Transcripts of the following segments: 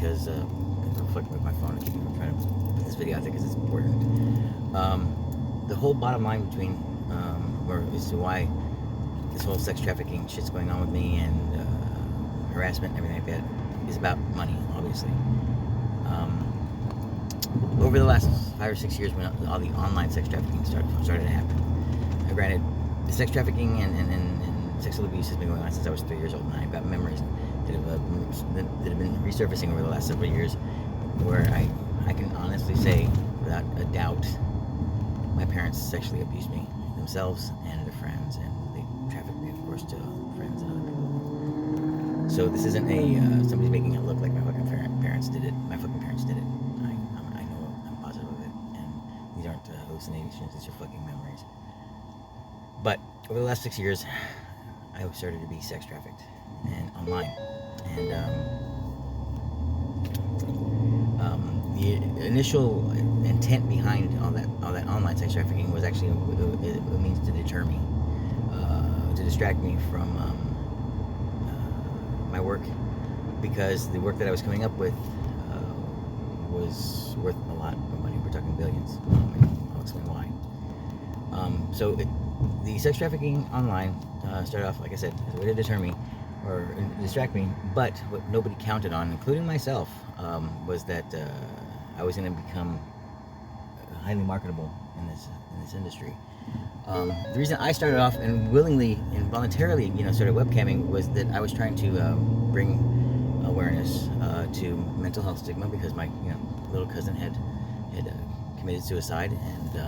because I'm reflecting with my phone. I keep trying to put this video out there because it's important. The whole bottom line between, or as to why this whole sex trafficking shit's going on with me and harassment and everything like that is about money, obviously. Over the last 5 or 6 years, when all the online sex trafficking started to happen, granted, the sex trafficking and sexual abuse has been going on since I was 3 years old, and I've got memories that have been resurfacing over the last several years, where I can honestly say, without a doubt, my parents sexually abused me, themselves and their friends, and they trafficked me, of course, to friends and other people. So this isn't somebody's making it look like my fucking parents did it. My fucking parents did it. I know, I'm positive of it, and these aren't hallucinations, these are fucking memories. But over the last 6 years, I started to be sex trafficked and online, and the initial intent behind all that online sex trafficking was actually a means to deter me, to distract me from my work, because the work that I was coming up with was worth a lot of money. We're talking billions. I'll explain why. So the sex trafficking online started off, like I said, as a way to deter me or distract me, but what nobody counted on, including myself, was that I was going to become highly marketable in this industry. The reason I started off and willingly and voluntarily, started webcamming was that I was trying to bring awareness to mental health stigma, because my little cousin had committed suicide, and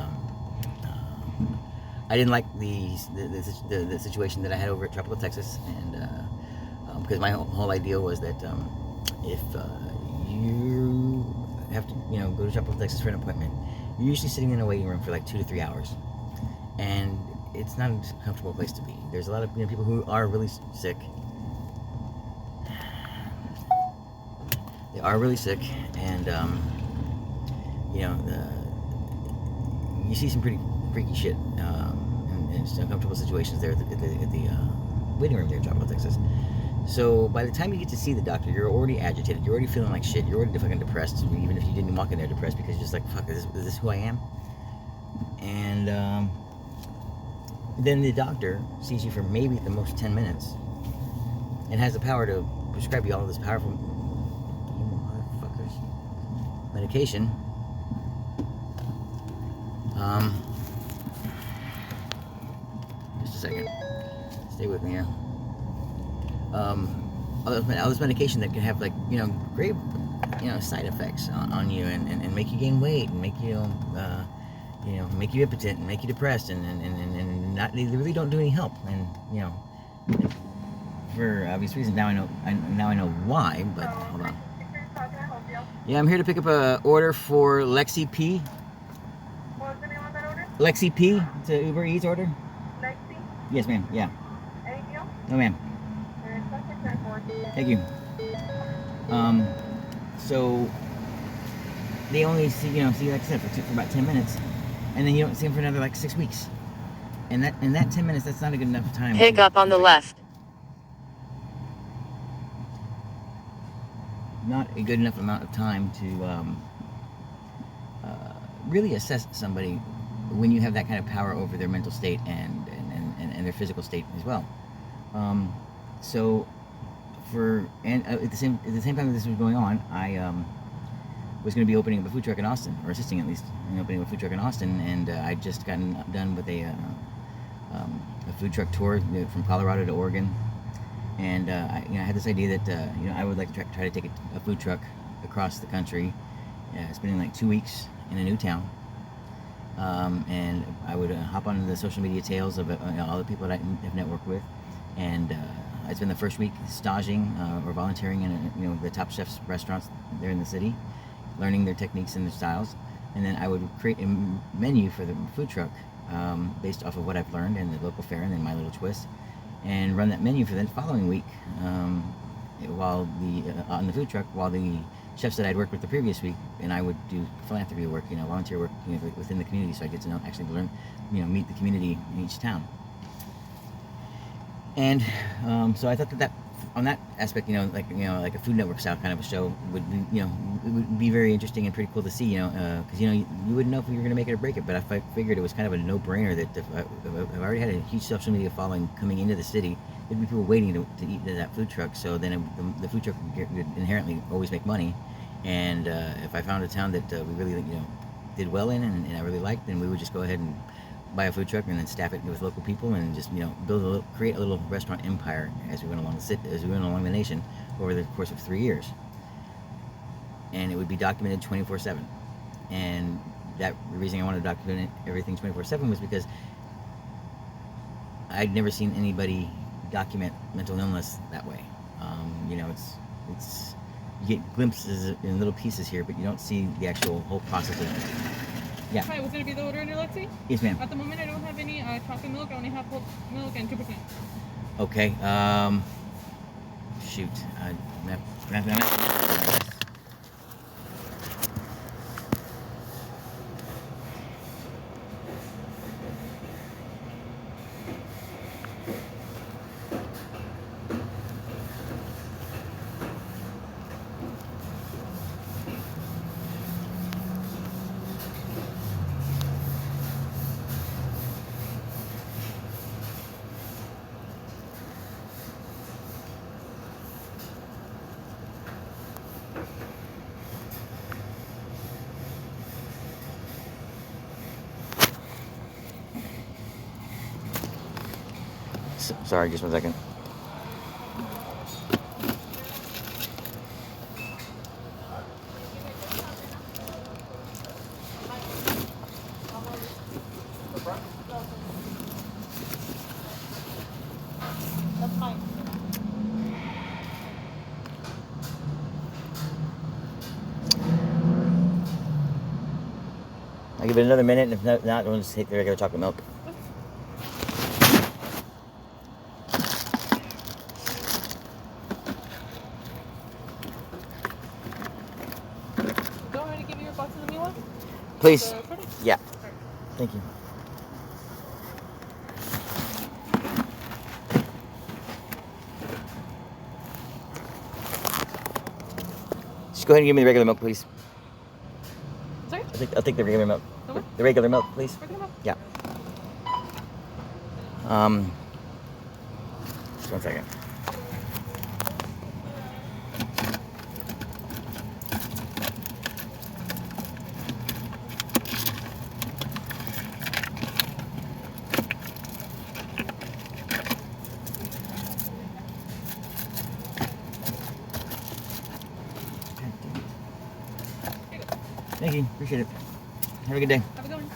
I didn't like the situation that I had over at Tropical, Texas, and because my whole idea was that if you have to go to Tropical, Texas for an appointment, you're usually sitting in a waiting room for like 2 to 3 hours, and it's not a comfortable place to be. There's a lot of people who are really sick. They are really sick, and you see some pretty freaky shit, and it's uncomfortable situations there at the waiting room there in Tropical, Texas. So by the time you get to see the doctor, you're already agitated, you're already feeling like shit, you're already fucking depressed, even if you didn't walk in there depressed, because you're just like, fuck, is this who I am? And then the doctor sees you for maybe at the most 10 minutes and has the power to prescribe you all of this powerful motherfuckers medication. Just a second. Stay with me here. All this medication that can have grave side effects on you, and make you gain weight, and make you make you impotent, and make you depressed, and not, they really don't do any help, and for obvious reasons. Now I know why, but hold on. Yeah, I'm here to pick up a order for Lexi P. What's the name of that order? Lexi P. It's a Uber Eats order. Lexi? Yes, ma'am. Yeah. Anything else? No, ma'am. Thank you. So they only see like I said, for about 10 minutes, and then you don't see them for another 6 weeks. And that 10 minutes, that's not a good enough time. Pick up on the left. Not a good enough amount of time to really assess somebody when you have that kind of power over their mental state and their physical state as well. So at the same time that this was going on, I was going to be opening up a food truck in Austin, or assisting at least in opening up a food truck in Austin, and I'd just gotten done with a food truck tour from Colorado to Oregon, and I had this idea that I would like to try to take a food truck across the country, spending 2 weeks in a new town, and I would hop on the social media tails of all the people that I have networked with, and I'd spend the first week staging or volunteering in the top chefs' restaurants there in the city, learning their techniques and their styles, and then I would create a menu for the food truck based off of what I've learned in the local fare and then my little twist, and run that menu for the following week while on the food truck, while the chefs that I'd worked with the previous week, and I would do philanthropy work, volunteer work within the community, so I get to actually learn, meet the community in each town. And so I thought that on that aspect, like a Food Network style kind of a show would be, it would be very interesting and pretty cool to see, because you wouldn't know if you were going to make it or break it. But I figured it was kind of a no-brainer that if I already had a huge social media following coming into the city, there'd be people waiting to eat at that food truck. So then the food truck would inherently always make money. And if I found a town that we really, did well in and I really liked, then we would just go ahead and buy a food truck and then staff it with local people and just create a little restaurant empire as we went along the nation over the course of 3 years, and it would be documented 24/7. And the reason I wanted to document everything 24/7 was because I'd never seen anybody document mental illness that way. It's you get glimpses in little pieces here, but you don't see the actual whole process of. Yeah. Hi, was going to be the order in Alexi? Yes, ma'am. At the moment, I don't have any chocolate milk. I only have whole milk and 2%. Okay. Shoot. Sorry, just 1 second. That's fine. I'll give it another minute, and if not, we'll just take the regular chocolate milk. Do you want me to give you your box of the new one? Please. Yeah. Thank you. Just go ahead and give me the regular milk, please. Sorry? I'll take the regular milk. The what? The regular milk, please. Regular milk? Yeah. Just 1 second. Thank you. Appreciate it. Have a good day. Have a good one.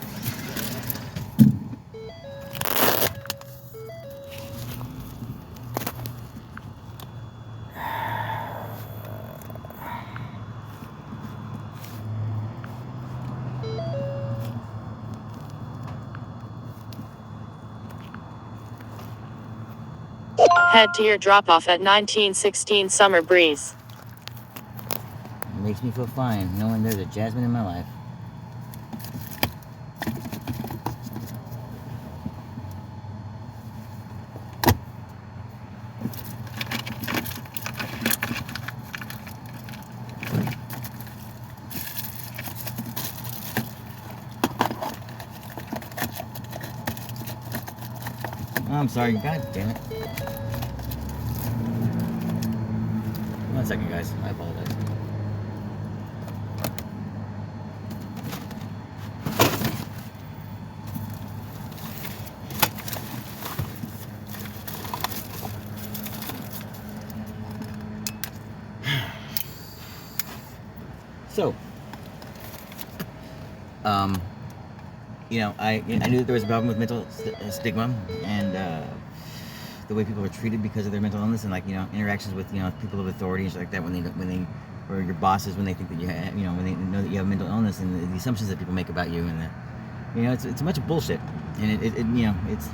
Head to your drop-off at 1916 Summer Breeze. It makes me feel fine knowing there's a Jasmine in my life. I'm sorry, god damn it. 1 second, guys. I apologize. So, I knew that there was a problem with mental stigma and the way people are treated because of their mental illness, and interactions with people of authority and shit like that when they or your bosses when they think that when they know that you have mental illness, and the assumptions that people make about you, and it's a bunch of bullshit, and it's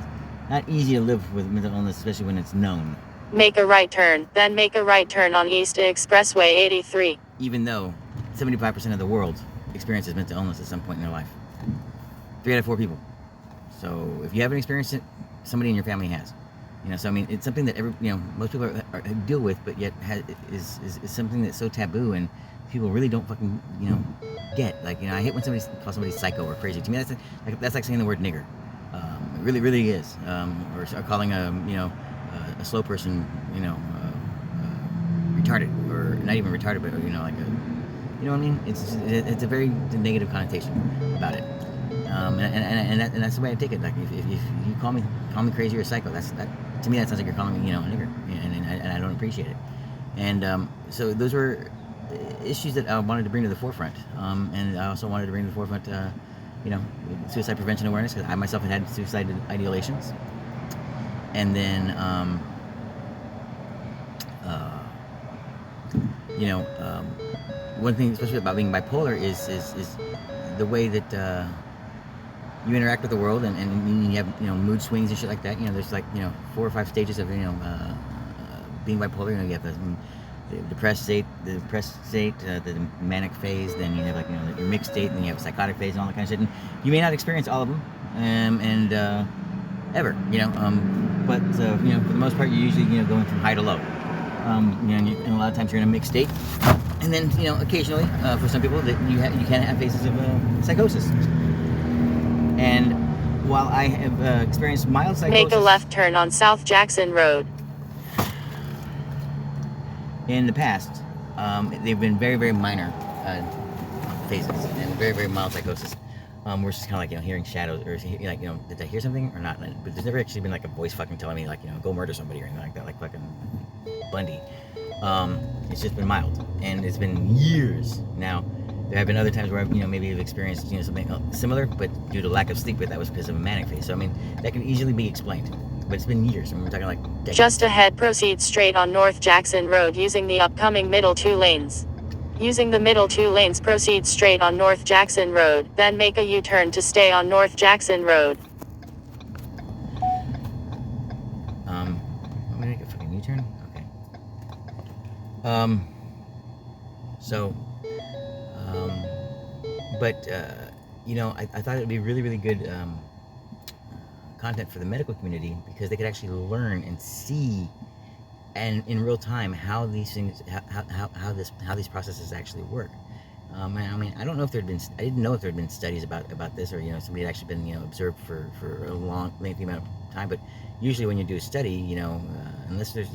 not easy to live with mental illness, especially when it's known. Make a right turn, then make a right turn on East Expressway 83. Even though 75% of the world experiences mental illness at some point in their life. 3 out of 4 people. So if you haven't experienced it, somebody in your family has. So I mean, it's something that most people deal with, but yet is something that's so taboo, and people really don't fucking get. Like I hate when somebody calls somebody psycho or crazy. To me, that's like saying the word nigger. It really, really is. Or calling a slow person, retarded, or not even retarded, but like a, you know what I mean? It's a very negative connotation about it. And that's the way I take it. Like if you call me crazy or a psycho, that to me that sounds like you're calling me a nigger, and I don't appreciate it. And so those were issues that I wanted to bring to the forefront, and I also wanted to bring to the forefront, suicide prevention awareness, because I myself had suicide ideations, and then one thing especially about being bipolar is the way that you interact with the world, and you have mood swings and shit like that. There's like 4 or 5 stages of being bipolar. You have the depressed state, the manic phase. Then you have like your mixed state, and then you have a psychotic phase and all that kind of shit. And you may not experience all of them, ever. But for the most part, you're usually going from high to low. And a lot of times you're in a mixed state, and then occasionally, for some people, that you can have phases of psychosis. And while I have experienced mild psychosis, make a left turn on South Jackson Road. In the past, they've been very, very minor phases and very, very mild psychosis. We're just kind of like hearing shadows, or like did I hear something or not? But there's never actually been like a voice fucking telling me like go murder somebody or anything like that, like fucking Bundy. It's just been mild, and it's been years now. There have been other times where I've, maybe have experienced, something similar, but due to lack of sleep, but that was because of a manic phase. So, I mean, that can easily be explained, but it's been years. I mean, we're talking like decades. Just ahead, proceed straight on North Jackson Road using the upcoming middle 2 lanes. Using the middle 2 lanes, proceed straight on North Jackson Road, then make a U-turn to stay on North Jackson Road. I'm gonna make a fucking U-turn? Okay. I thought it would be really, really good content for the medical community, because they could actually learn and see, and in real time, how these things, how these processes actually work. I mean, I don't know if I didn't know if there had been studies about this, or somebody had actually been observed for a long, lengthy amount of time. But usually, when you do a study, unless there's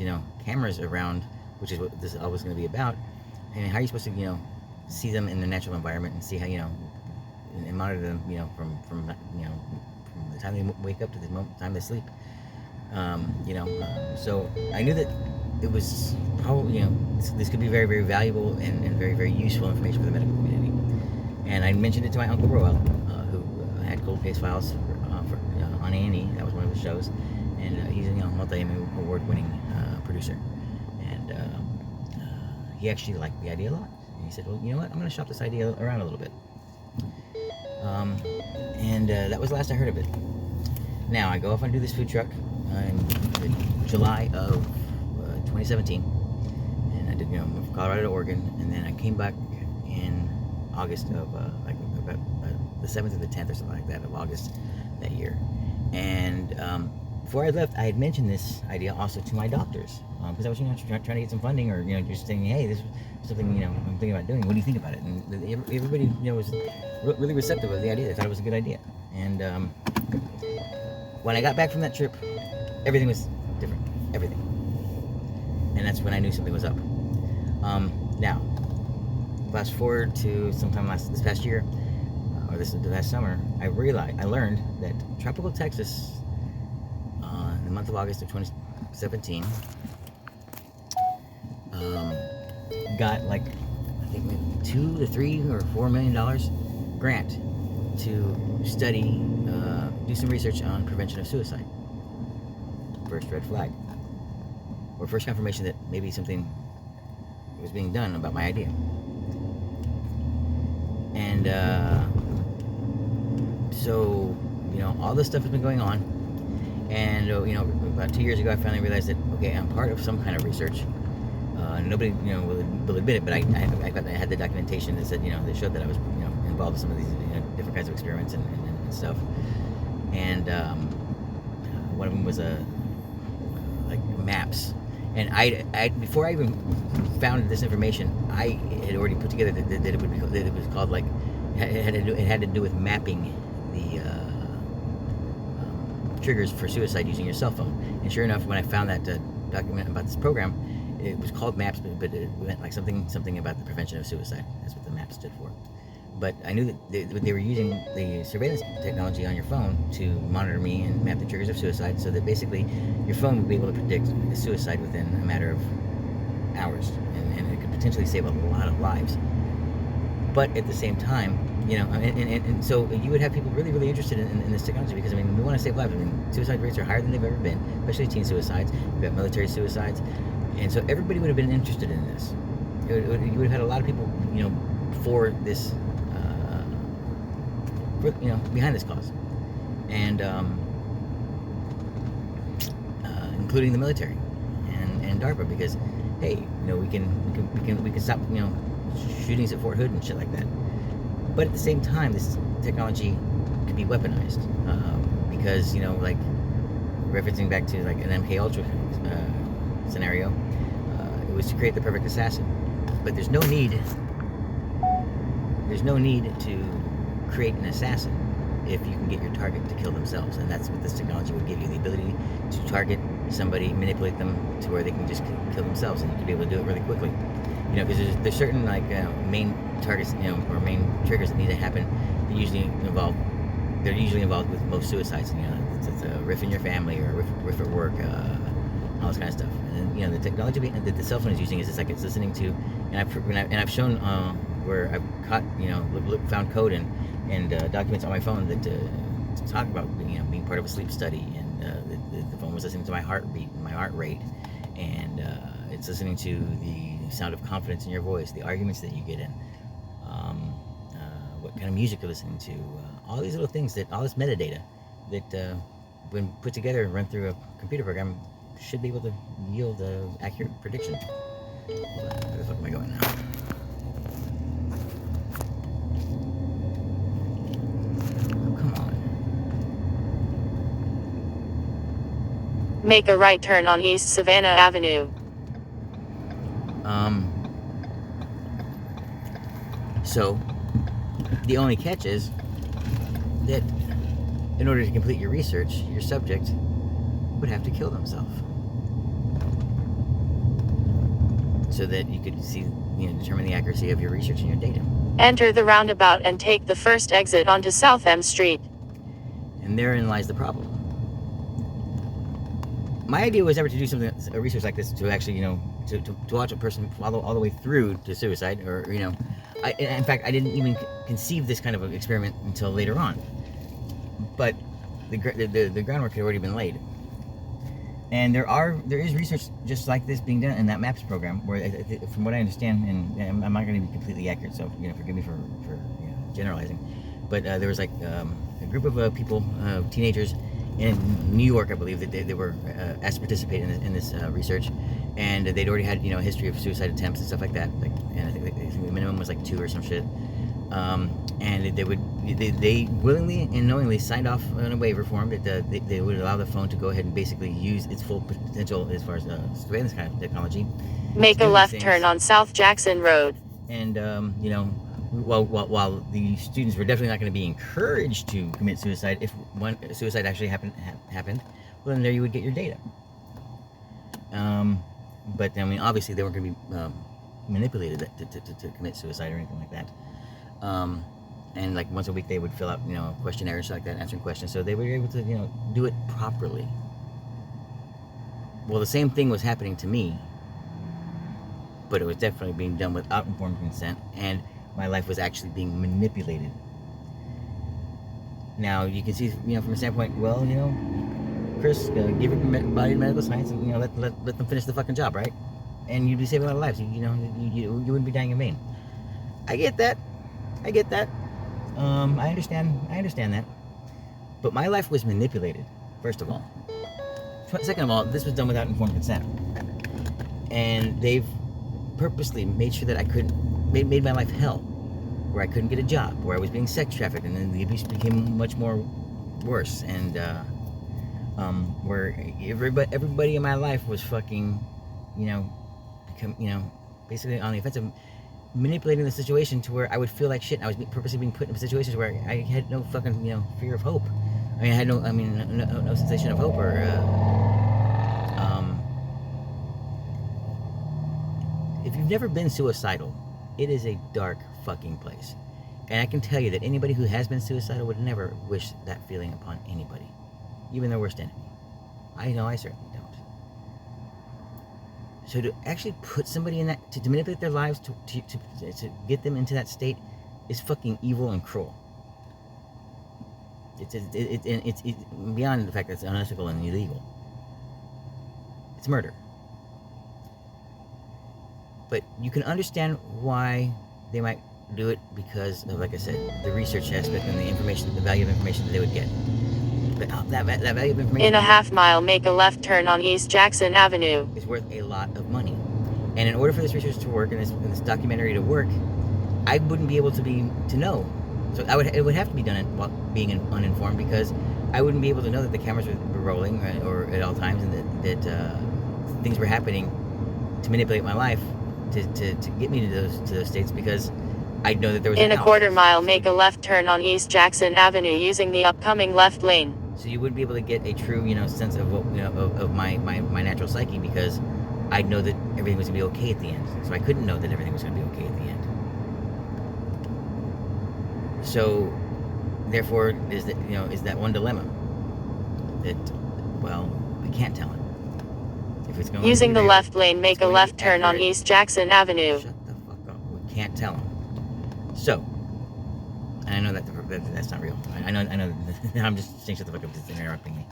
cameras around, which is what this is always going to be about, I mean, how are you supposed to see them in their natural environment and see how and monitor them from the time they wake up to the time they sleep. So I knew that it was probably this could be very, very valuable and very, very useful information for the medical community. And I mentioned it to my uncle Roel, who had Cold Case Files for on A&E. That was one of his shows, and he's a multi-Emmy award-winning producer, and he actually liked the idea a lot. And he said, well, you know what, I'm going to shop this idea around a little bit. That was the last I heard of it. Now I go off and do this food truck in July of 2017, and I did from Colorado to Oregon, and then I came back in August of about the 7th or the 10th or something like that of August that year. And before I left, I had mentioned this idea also to my doctors, because I was trying to get some funding, or just saying, hey, this is something I'm thinking about doing. What do you think about it? And everybody was really receptive of the idea. They thought it was a good idea. And when I got back from that trip, everything was different. Everything. And that's when I knew something was up. Now, fast forward to sometime this past year, or this past summer, I learned that tropical Texas, in the month of August of 2017, got like, I think maybe $2 to $3 or $4 million grant to study, do some research on prevention of suicide. First red flag, or first confirmation that maybe something was being done about my idea. And so all this stuff has been going on, and about 2 years ago I finally realized that, okay, I'm part of some kind of research. Nobody will admit it, but I had the documentation that said that showed that I was involved in some of these different kinds of experiments and stuff. And one of them was a like maps. And I before I even found this information, I had already put together that it would be, that it was called like it had to do with mapping the triggers for suicide using your cell phone. And sure enough, when I found that document about this program, it was called MAPS, but it meant like something about the prevention of suicide. That's what the MAPS stood for. But I knew that they were using the surveillance technology on your phone to monitor me and map the triggers of suicide, so that basically your phone would be able to predict suicide within a matter of hours, and it could potentially save a lot of lives. But at the same time, and so you would have people really, really interested in this technology, because, I mean, we want to save lives. I mean, suicide rates are higher than they've ever been, especially teen suicides. We've got military suicides. And so everybody would have been interested in this. You would have had a lot of people, for this, behind this cause. And including the military and DARPA, because, hey, we can stop, shootings at Fort Hood and shit like that. But at the same time, this technology could be weaponized, because, like referencing back to like an MK Ultra scenario, it was to create the perfect assassin. But there's no need to create an assassin if you can get your target to kill themselves, and that's what this technology would give you: the ability to target somebody, manipulate them to where they can just kill themselves, and you can be able to do it really quickly. Because there's certain like main targets, or main triggers that need to happen. They're usually involved with most suicides. It's a riff in your family, or a riff at work, all this kind of stuff. And then, the technology that the cell phone is using is like it's listening to, and I've shown where I've caught, found code and documents on my phone that to talk about, being part of a sleep study, and the phone was listening to my heartbeat and my heart rate, and it's listening to the sound of confidence in your voice, the arguments that you get in, what kind of music you're listening to, all these little things, all this metadata that when put together and run through a computer program should be able to yield an accurate prediction. Where the fuck am I going now? Oh, come on. Make a right turn on East Savannah Avenue. So the only catch is that in order to complete your research, your subject would have to kill themselves, so that you could see, determine the accuracy of your research and your data. Enter the roundabout and take the first exit onto South M Street. And therein lies the problem. My idea was never to do a research like this to actually, to watch a person all the way through to suicide, or, in fact, I didn't even conceive this kind of an experiment until later on. But the groundwork had already been laid. And there is research just like this being done in that MAPS program, where, from what I understand, and I'm not going to be completely accurate, so forgive me for generalizing, but there was like a group of people, teenagers in New York, I believe, that they were asked to participate in this research, and they'd already had a history of suicide attempts and stuff like that. And I think the minimum was like 2 or some shit. And they willingly and knowingly signed off on a waiver form that they would allow the phone to go ahead and basically use its full potential as far as surveillance kind of technology. Make a left turn on South Jackson Road. And while the students were definitely not going to be encouraged to commit suicide, if one suicide actually happened, well, then there you would get your data. But I mean, obviously they weren't going to be manipulated to commit suicide or anything like that. And like once a week they would fill out questionnaires like that, answering questions, so they were able to do it properly. Well, the same thing was happening to me, but it was definitely being done without informed consent, and my life was actually being manipulated. Now you can see, from a standpoint, well, Chris, give it body to medical science, and let them finish the fucking job, right? And you'd be saving a lot of lives. You wouldn't be dying in vain. I get that. I understand that. But my life was manipulated, first of all. Second of all, this was done without informed consent. And they've purposely made sure that I made my life hell, where I couldn't get a job, where I was being sex trafficked, and then the abuse became much more worse. And where everybody in my life was fucking, basically on the offensive, manipulating the situation to where I would feel like shit. And I was purposely being put in situations where I had no fucking, fear of hope. I mean, I had no sensation of hope or, if you've never been suicidal, it is a dark fucking place. And I can tell you that anybody who has been suicidal would never wish that feeling upon anybody, even their worst enemy. I know I certainly don't. So to actually put somebody in that, to manipulate their lives, to get them into that state, is fucking evil and cruel. It's beyond the fact that it's unethical and illegal. It's murder. But you can understand why they might do it because of, like I said, the research aspect and the information, the value of information that they would get. But that value of information... In a half mile, make a left turn on East Jackson Avenue. ...is worth a lot of money. And in order for this research to work and this documentary to work, I wouldn't be able to know. So it would have to be done while being uninformed, because I wouldn't be able to know that the cameras were rolling or at all times, and that things were happening to manipulate my life to get me to those states, because I'd know that there was in a quarter mile, make a left turn on East Jackson Avenue using the upcoming left lane. So you wouldn't be able to get a true, sense of what, of my natural psyche, because I'd know that everything was gonna be okay at the end. So I couldn't know that everything was gonna be okay at the end. So, therefore, is that one dilemma that, well, I can't tell him. If it's going using the left lane, make a left turn on East Jackson Avenue. Shut the fuck up. We can't tell him. So, and I know that's not real. I know. I'm just saying shut the fuck up. It's interrupting me.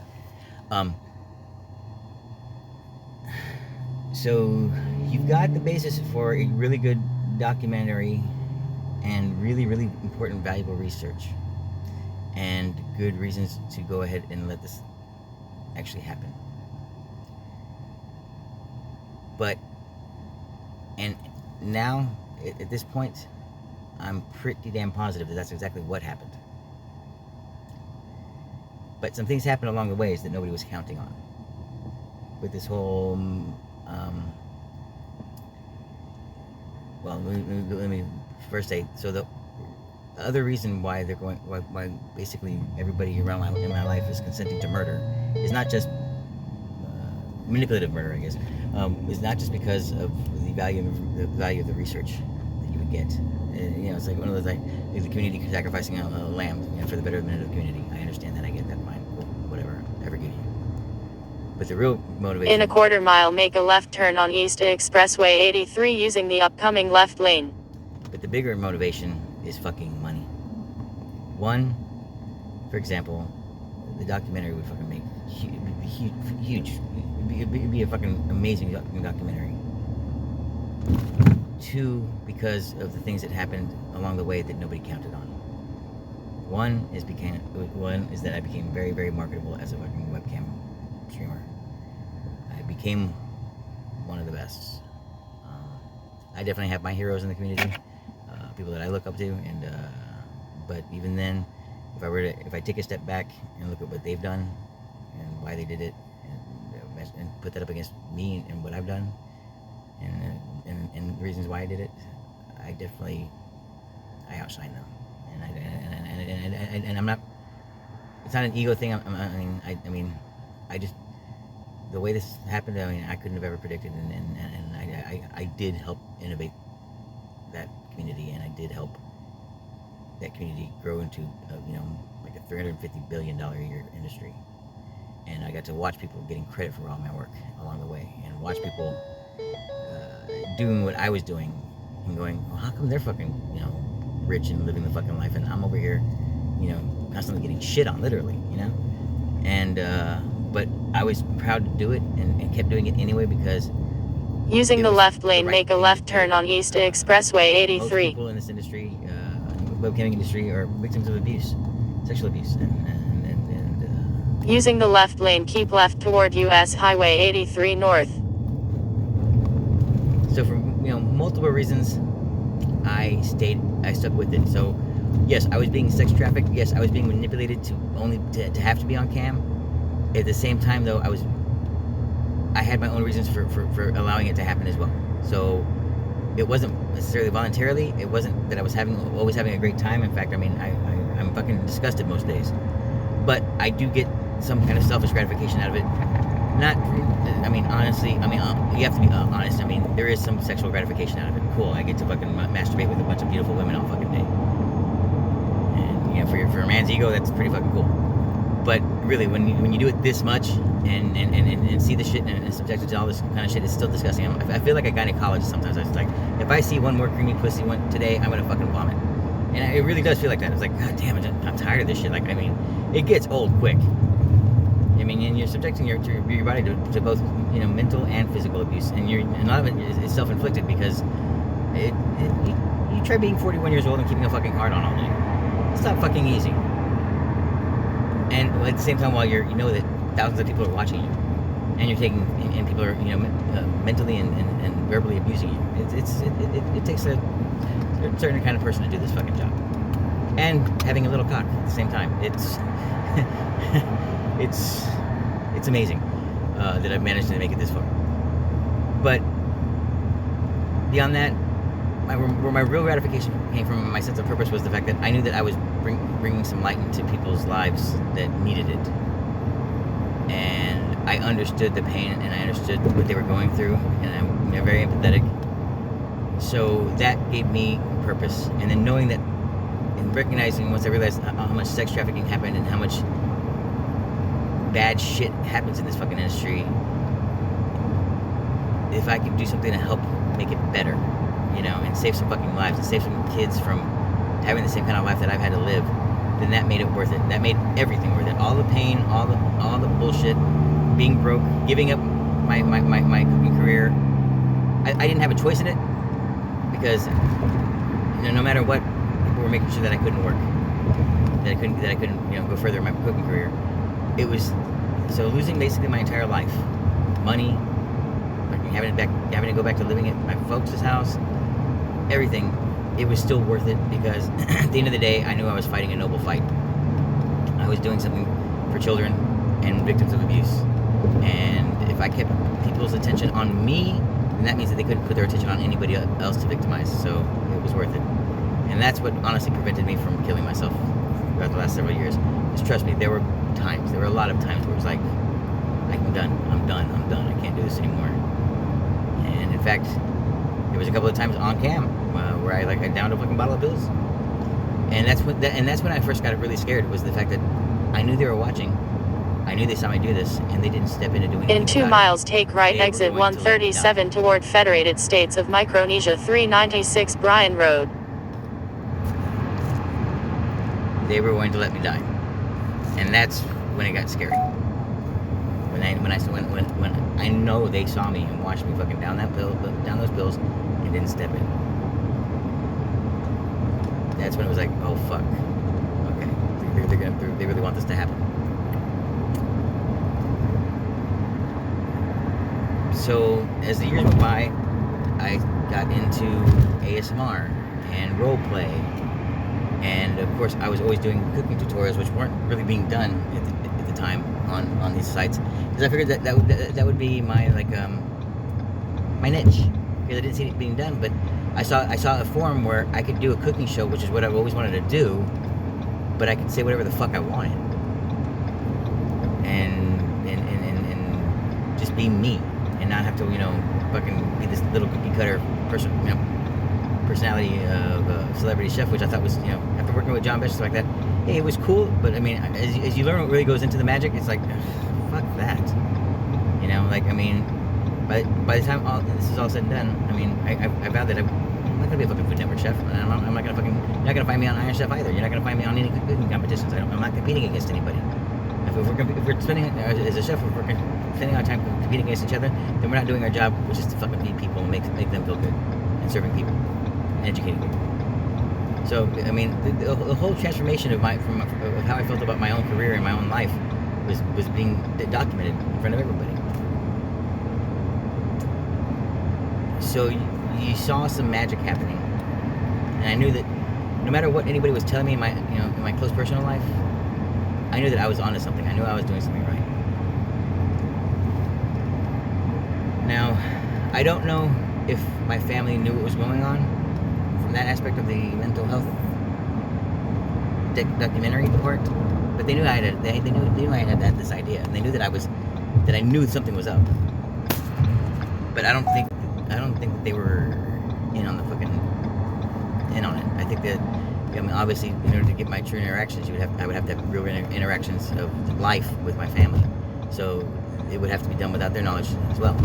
So you've got the basis for a really good documentary and really, really important, valuable research, and good reasons to go ahead and let this actually happen. But, and now, at this point, I'm pretty damn positive that that's exactly what happened. But some things happened along the ways that nobody was counting on. With this whole, well, let me first say, so the other reason why why basically everybody around in my life is consenting to murder is not just manipulative murder, I guess. Is not just because of the value of the research that you would get. It's like one of those, like the community sacrificing a lamb, for the betterment of the community. I understand that. I get that. Fine. Cool. Whatever. I forgive you. But the real motivation... In a quarter mile, make a left turn on East Expressway 83 using the upcoming left lane. But the bigger motivation is fucking money. One, for example, the documentary would fucking make huge. It'd be a fucking amazing documentary. Two, because of the things that happened along the way that nobody counted on. One is that I became very, very marketable as a fucking webcam streamer. I became one of the best. I definitely have my heroes in the community, people that I look up to, and but even then, if I take a step back and look at what they've done and why they did it, and put that up against me and what I've done, and reasons why I did it, I outshine them, and I'm not. It's not an ego thing. I just, the way this happened, I couldn't have ever predicted, and I did help innovate that community, and I did help that community grow into like a $350 billion a year industry. And I got to watch people getting credit for all my work along the way, and watch people doing what I was doing, and going, well, how come they're fucking, rich and living the fucking life, and I'm over here, constantly getting shit on, literally, And, but I was proud to do it, and kept doing it anyway, because using the left lane, make a left turn on East Expressway 83. Most people in this industry, webcamming industry, are victims of abuse, sexual abuse, and using the left lane, keep left toward US Highway 83 North. So for multiple reasons, I stuck with it. So yes, I was being sex trafficked. Yes, I was being manipulated to have to be on cam. At the same time, though, I had my own reasons for allowing it to happen as well. So it wasn't necessarily voluntarily. It wasn't that I was always having a great time. In fact, I mean, I'm fucking disgusted most days. But I do get some kind of selfish gratification out of it. Not, I mean, honestly, I mean, you have to be honest. I mean, there is some sexual gratification out of it. Cool, I get to fucking masturbate with a bunch of beautiful women all fucking day. And, you know, for a man's ego, that's pretty fucking cool. But really, when you do it this much and see the shit and subjected to all this kind of shit, it's still disgusting. I feel like a gynecologist sometimes. I was like, if I see one more creamy pussy one today, I'm gonna fucking vomit. And it really does feel like that. It's like, God damn it, I'm tired of this shit. Like, I mean, it gets old quick. I mean, and you're subjecting your body to both, you know, mental and physical abuse, and a lot of it is self-inflicted because you try being 41 years old and keeping a fucking hard on all night. It's not fucking easy. And at the same time, while you know that thousands of people are watching you, and you're taking, and people are, you know, mentally and verbally abusing you, it takes a certain kind of person to do this fucking job, and having a little cock at the same time. It's amazing that I've managed to make it this far. But beyond that, where my real gratification came from, my sense of purpose, was the fact that I knew that I was bringing some light into people's lives that needed it. And I understood the pain, and I understood what they were going through, and I'm, you know, very empathetic. So that gave me purpose. And then knowing that, and recognizing once I realized how much sex trafficking happened and how much bad shit happens in this fucking industry, if I could do something to help make it better, you know, and save some fucking lives, and save some kids from having the same kind of life that I've had to live, then that made it worth it. That made everything worth it. All the pain, all the bullshit, being broke, giving up my cooking career. I didn't have a choice in it, because, you know, no matter what, people were making sure that I couldn't work, that I couldn't, you know, go further in my cooking career. It was, so losing basically my entire life, money, having to go back to living at my folks' house, everything, it was still worth it, because at the end of the day, I knew I was fighting a noble fight. I was doing something for children and victims of abuse. And if I kept people's attention on me, then that means that they couldn't put their attention on anybody else to victimize. So it was worth it. And that's what honestly prevented me from killing myself throughout the last several years. Just trust me, there were a lot of times where it was like, I'm done, I can't do this anymore. And in fact, there was a couple of times on cam where I downed a fucking bottle of pills. And that's when I first got really scared, was the fact that I knew they were watching. I knew they saw me do this, and they didn't step in to do anything. In 2 miles, take right exit 137 toward Federated States of Micronesia 396 Bryan Road. They were going to let me die. And that's when it got scary. When I know they saw me and watched me fucking down those pills, and didn't step in. That's when it was like, oh fuck, okay, they really want this to happen. So as the years went by, I got into ASMR and role play, and of course I was always doing cooking tutorials, which weren't really being done at the time on these sites, because I figured that would be my my niche, because I didn't see it being done. But I saw a forum where I could do a cooking show, which is what I've always wanted to do, but I could say whatever the fuck I wanted, and just be me, and not have to, you know, fucking be this little cookie cutter person, you know, personality of a celebrity chef, which I thought was, you know, after working with John Besh, stuff like that, hey, it was cool, but I mean, as you learn what really goes into the magic, it's like, fuck that, you know, like, I mean, by the time this is all said and done, I mean, I vowed that I'm not gonna be a fucking Food Network chef, and I'm not gonna fucking, you're not gonna find me on Iron Chef either, you're not gonna find me on any cooking competitions. I'm not competing against anybody. If we're spending, as a chef, if we're spending our time competing against each other, then we're not doing our job, which is to fucking feed people and make them feel good, and serving people, and educating people. So, I mean, the whole transformation of how I felt about my own career and my own life was being documented in front of everybody. So you saw some magic happening, and I knew that no matter what anybody was telling me in my close personal life, I knew that I was onto something. I knew I was doing something right. Now, I don't know if my family knew what was going on from that aspect of the mental health documentary part, but they knew I had they knew I had this idea, and they knew that I knew something was up. But I don't think that they were in on it. I think that, I mean, obviously, in order to get my true interactions, I would have to have real interactions of life with my family. So it would have to be done without their knowledge as well.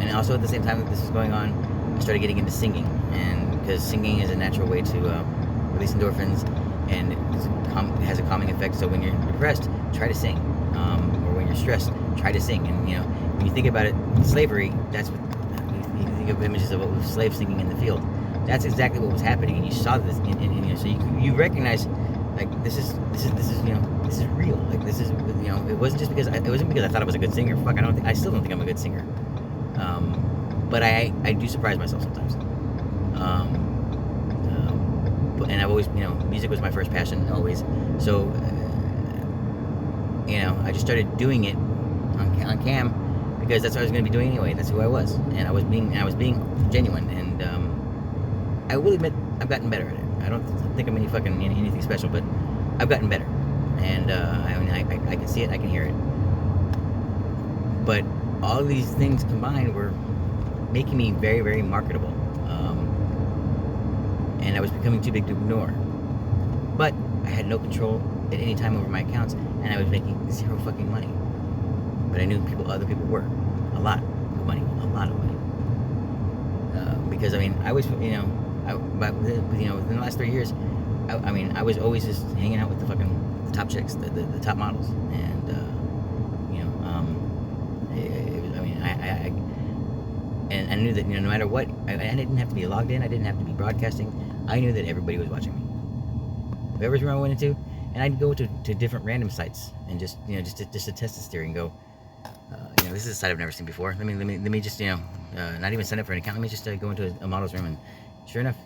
And also at the same time that this was going on, I started getting into singing, and because singing is a natural way to release endorphins, and it has a calming effect. So when you're depressed, try to sing, or when you're stressed, try to sing. And when you think about it, slavery, that's what you think of images of slaves singing in the field. That's exactly what was happening, and you saw this, and so you recognize, like, this is real. Like, this is, it wasn't just because I thought I was a good singer. Fuck, I still don't think I'm a good singer. But I do surprise myself sometimes. And I've always, music was my first passion always. So, I just started doing it on cam because that's what I was going to be doing anyway. That's who I was, and I was being genuine. And I will admit, I've gotten better at it. I don't think I'm anything special, but I've gotten better. And I can see it, I can hear it. But all of these things combined were making me very, very marketable. And I was becoming too big to ignore. But I had no control at any time over my accounts, and I was making zero fucking money. But I knew other people were. A lot of money. Because, I was, within the last 3 years, I was always just hanging out with the top chicks, the top models. And, I knew that, no matter what, I didn't have to be logged in, I didn't have to be broadcasting. I knew that everybody was watching me. Whoever's room I went into, and I'd go to different random sites and just to test this theory and go, this is a site I've never seen before. Let me just, not even sign up for an account. Let me just go into a model's room, and sure enough,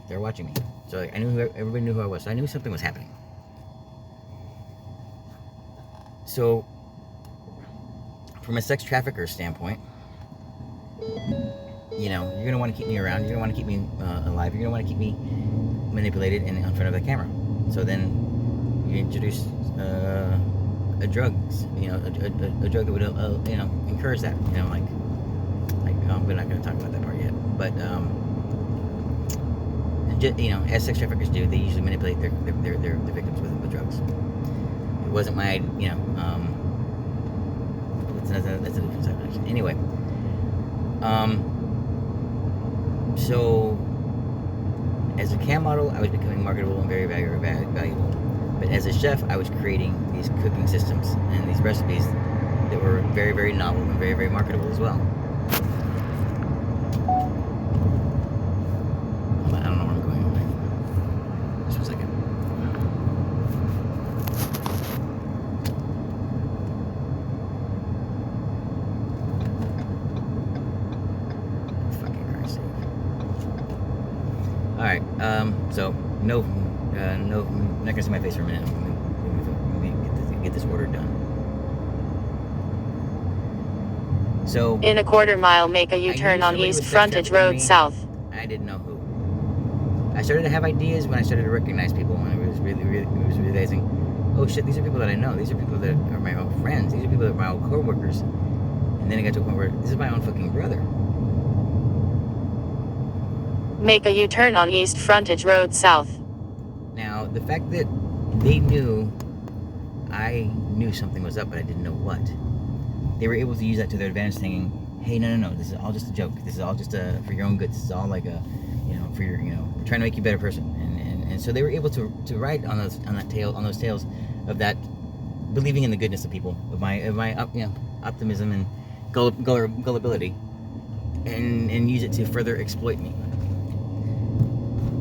they're watching me. So I knew everybody knew who I was. So I knew something was happening. So, from a sex trafficker standpoint, you're gonna want to keep me around. You're gonna want to keep me alive. You're gonna want to keep me manipulated and in front of the camera. So then you introduce a drug that would encourage that. We're not gonna talk about that part yet. But as sex traffickers do, they usually manipulate their victims with drugs. It wasn't my that's a different subject. Anyway. So, as a cam model, I was becoming marketable and very, very, very valuable. But as a chef, I was creating these cooking systems and these recipes that were very, very novel and very, very marketable as well. I don't know where I'm going. Just 1 second. Alright, so no, I'm not gonna see my face for a minute. Let me get this order done. So, in a quarter mile, make a U-turn on East Frontage Road South. I didn't know who. I started to have ideas when I started to recognize people, and I was realizing, oh shit, these are people that I know. These are people that are my old friends. These are people that are my old co-workers. And then it got to a point where this is my own fucking brother. Make a U-turn on East Frontage Road South. Now, the fact that they knew I knew something was up, but I didn't know what, they were able to use that to their advantage, thinking, hey, no, this is all just a joke. This is all just for your own good. This is all like for your, we're trying to make you a better person. And so they were able to ride on those tales of that, believing in the goodness of people, of my optimism and gullibility, and use it to further exploit me.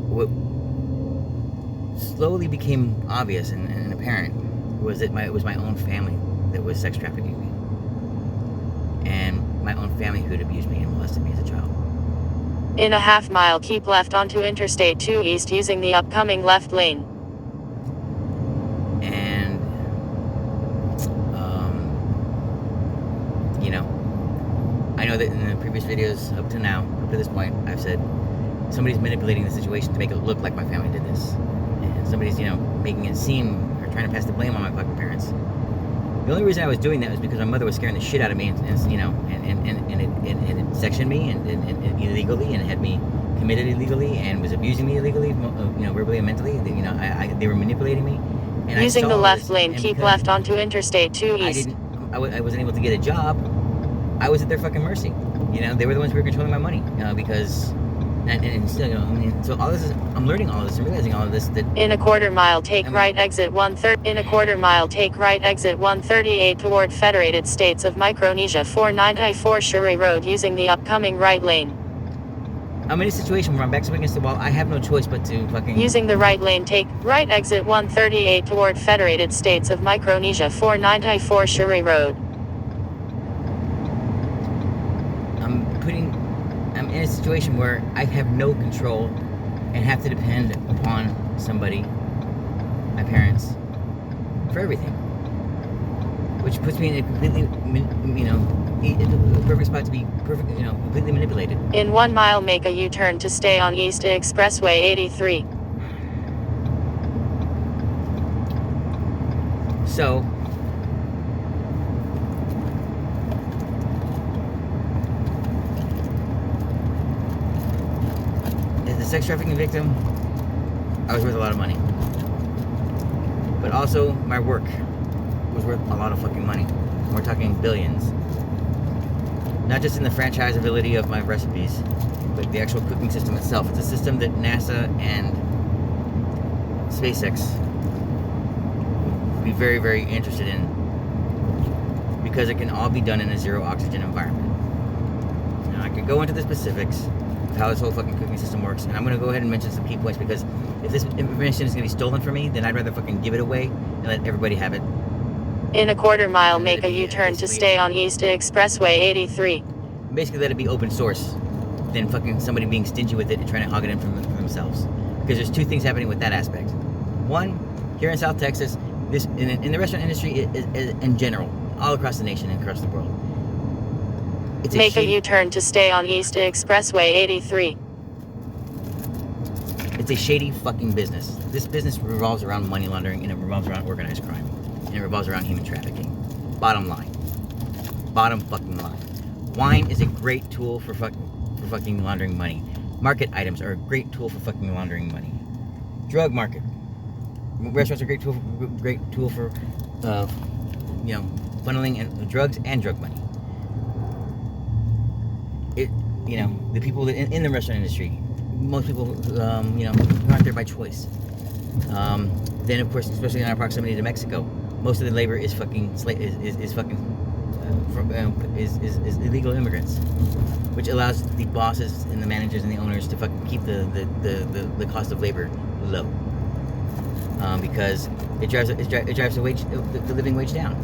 What slowly became obvious and apparent was that it was my own family that was sex trafficking me, and my own family who had abused me and molested me as a child. In a half mile, keep left onto Interstate 2 East using the upcoming left lane. And know that in the previous videos up to now, up to this point, I've said somebody's manipulating the situation to make it look like my family did this. And somebody's, making it seem or trying to pass the blame on my fucking parents. The only reason I was doing that was because my mother was scaring the shit out of me and it sectioned me and illegally and had me committed illegally and was abusing me illegally, verbally and mentally. They were manipulating me. And Using the left lane, and keep left onto Interstate 2 East. I wasn't able to get a job. I was at their fucking mercy. They were the ones who were controlling my money because. And still, so all this is, I'm learning all this and realizing all of this that... In a quarter mile, take right exit 130. In a quarter mile, take right exit 138 toward Federated States of Micronesia 494 Shuri Road using the upcoming right lane. I'm in a situation where I'm backed up against the wall. I have no choice but to fucking... Using the right lane, take right exit 138 toward Federated States of Micronesia 494 Shuri Road. I'm in a situation where I have no control and have to depend upon somebody, my parents, for everything. Which puts me in a completely, a perfect spot to be completely manipulated. In 1 mile, make a U-turn to stay on East Expressway 83. So, as a sex trafficking victim, I was worth a lot of money. But also, my work was worth a lot of fucking money. We're talking billions. Not just in the franchisability of my recipes, but the actual cooking system itself. It's a system that NASA and SpaceX would be very, very interested in because it can all be done in a zero oxygen environment. Now, I could go into the specifics of how this whole fucking cooking system works, and I'm going to go ahead and mention some key points because if this information is going to be stolen from me, then I'd rather fucking give it away and let everybody have it. In a quarter mile, make a U-turn to stay on East Expressway 83. Basically, let it be open source than fucking somebody being stingy with it and trying to hog it in for themselves. Because there's two things happening with that aspect. One, here in South Texas, this in the restaurant industry in general, all across the nation and across the world. Make a U-turn to stay on East Expressway 83. It's a shady fucking business. This business revolves around money laundering and it revolves around organized crime. And it revolves around human trafficking. Bottom line. Bottom fucking line. Wine is a great tool for fucking laundering money. Market items are a great tool for fucking laundering money. Drug market. Restaurants are a great tool for funneling and drugs and drug money. The people that in the restaurant industry, most people who aren't there by choice. Then of course, especially in our proximity to Mexico, most of the labor is fucking is illegal immigrants, which allows the bosses and the managers and the owners to fucking keep the cost of labor low, because it drives the living wage down.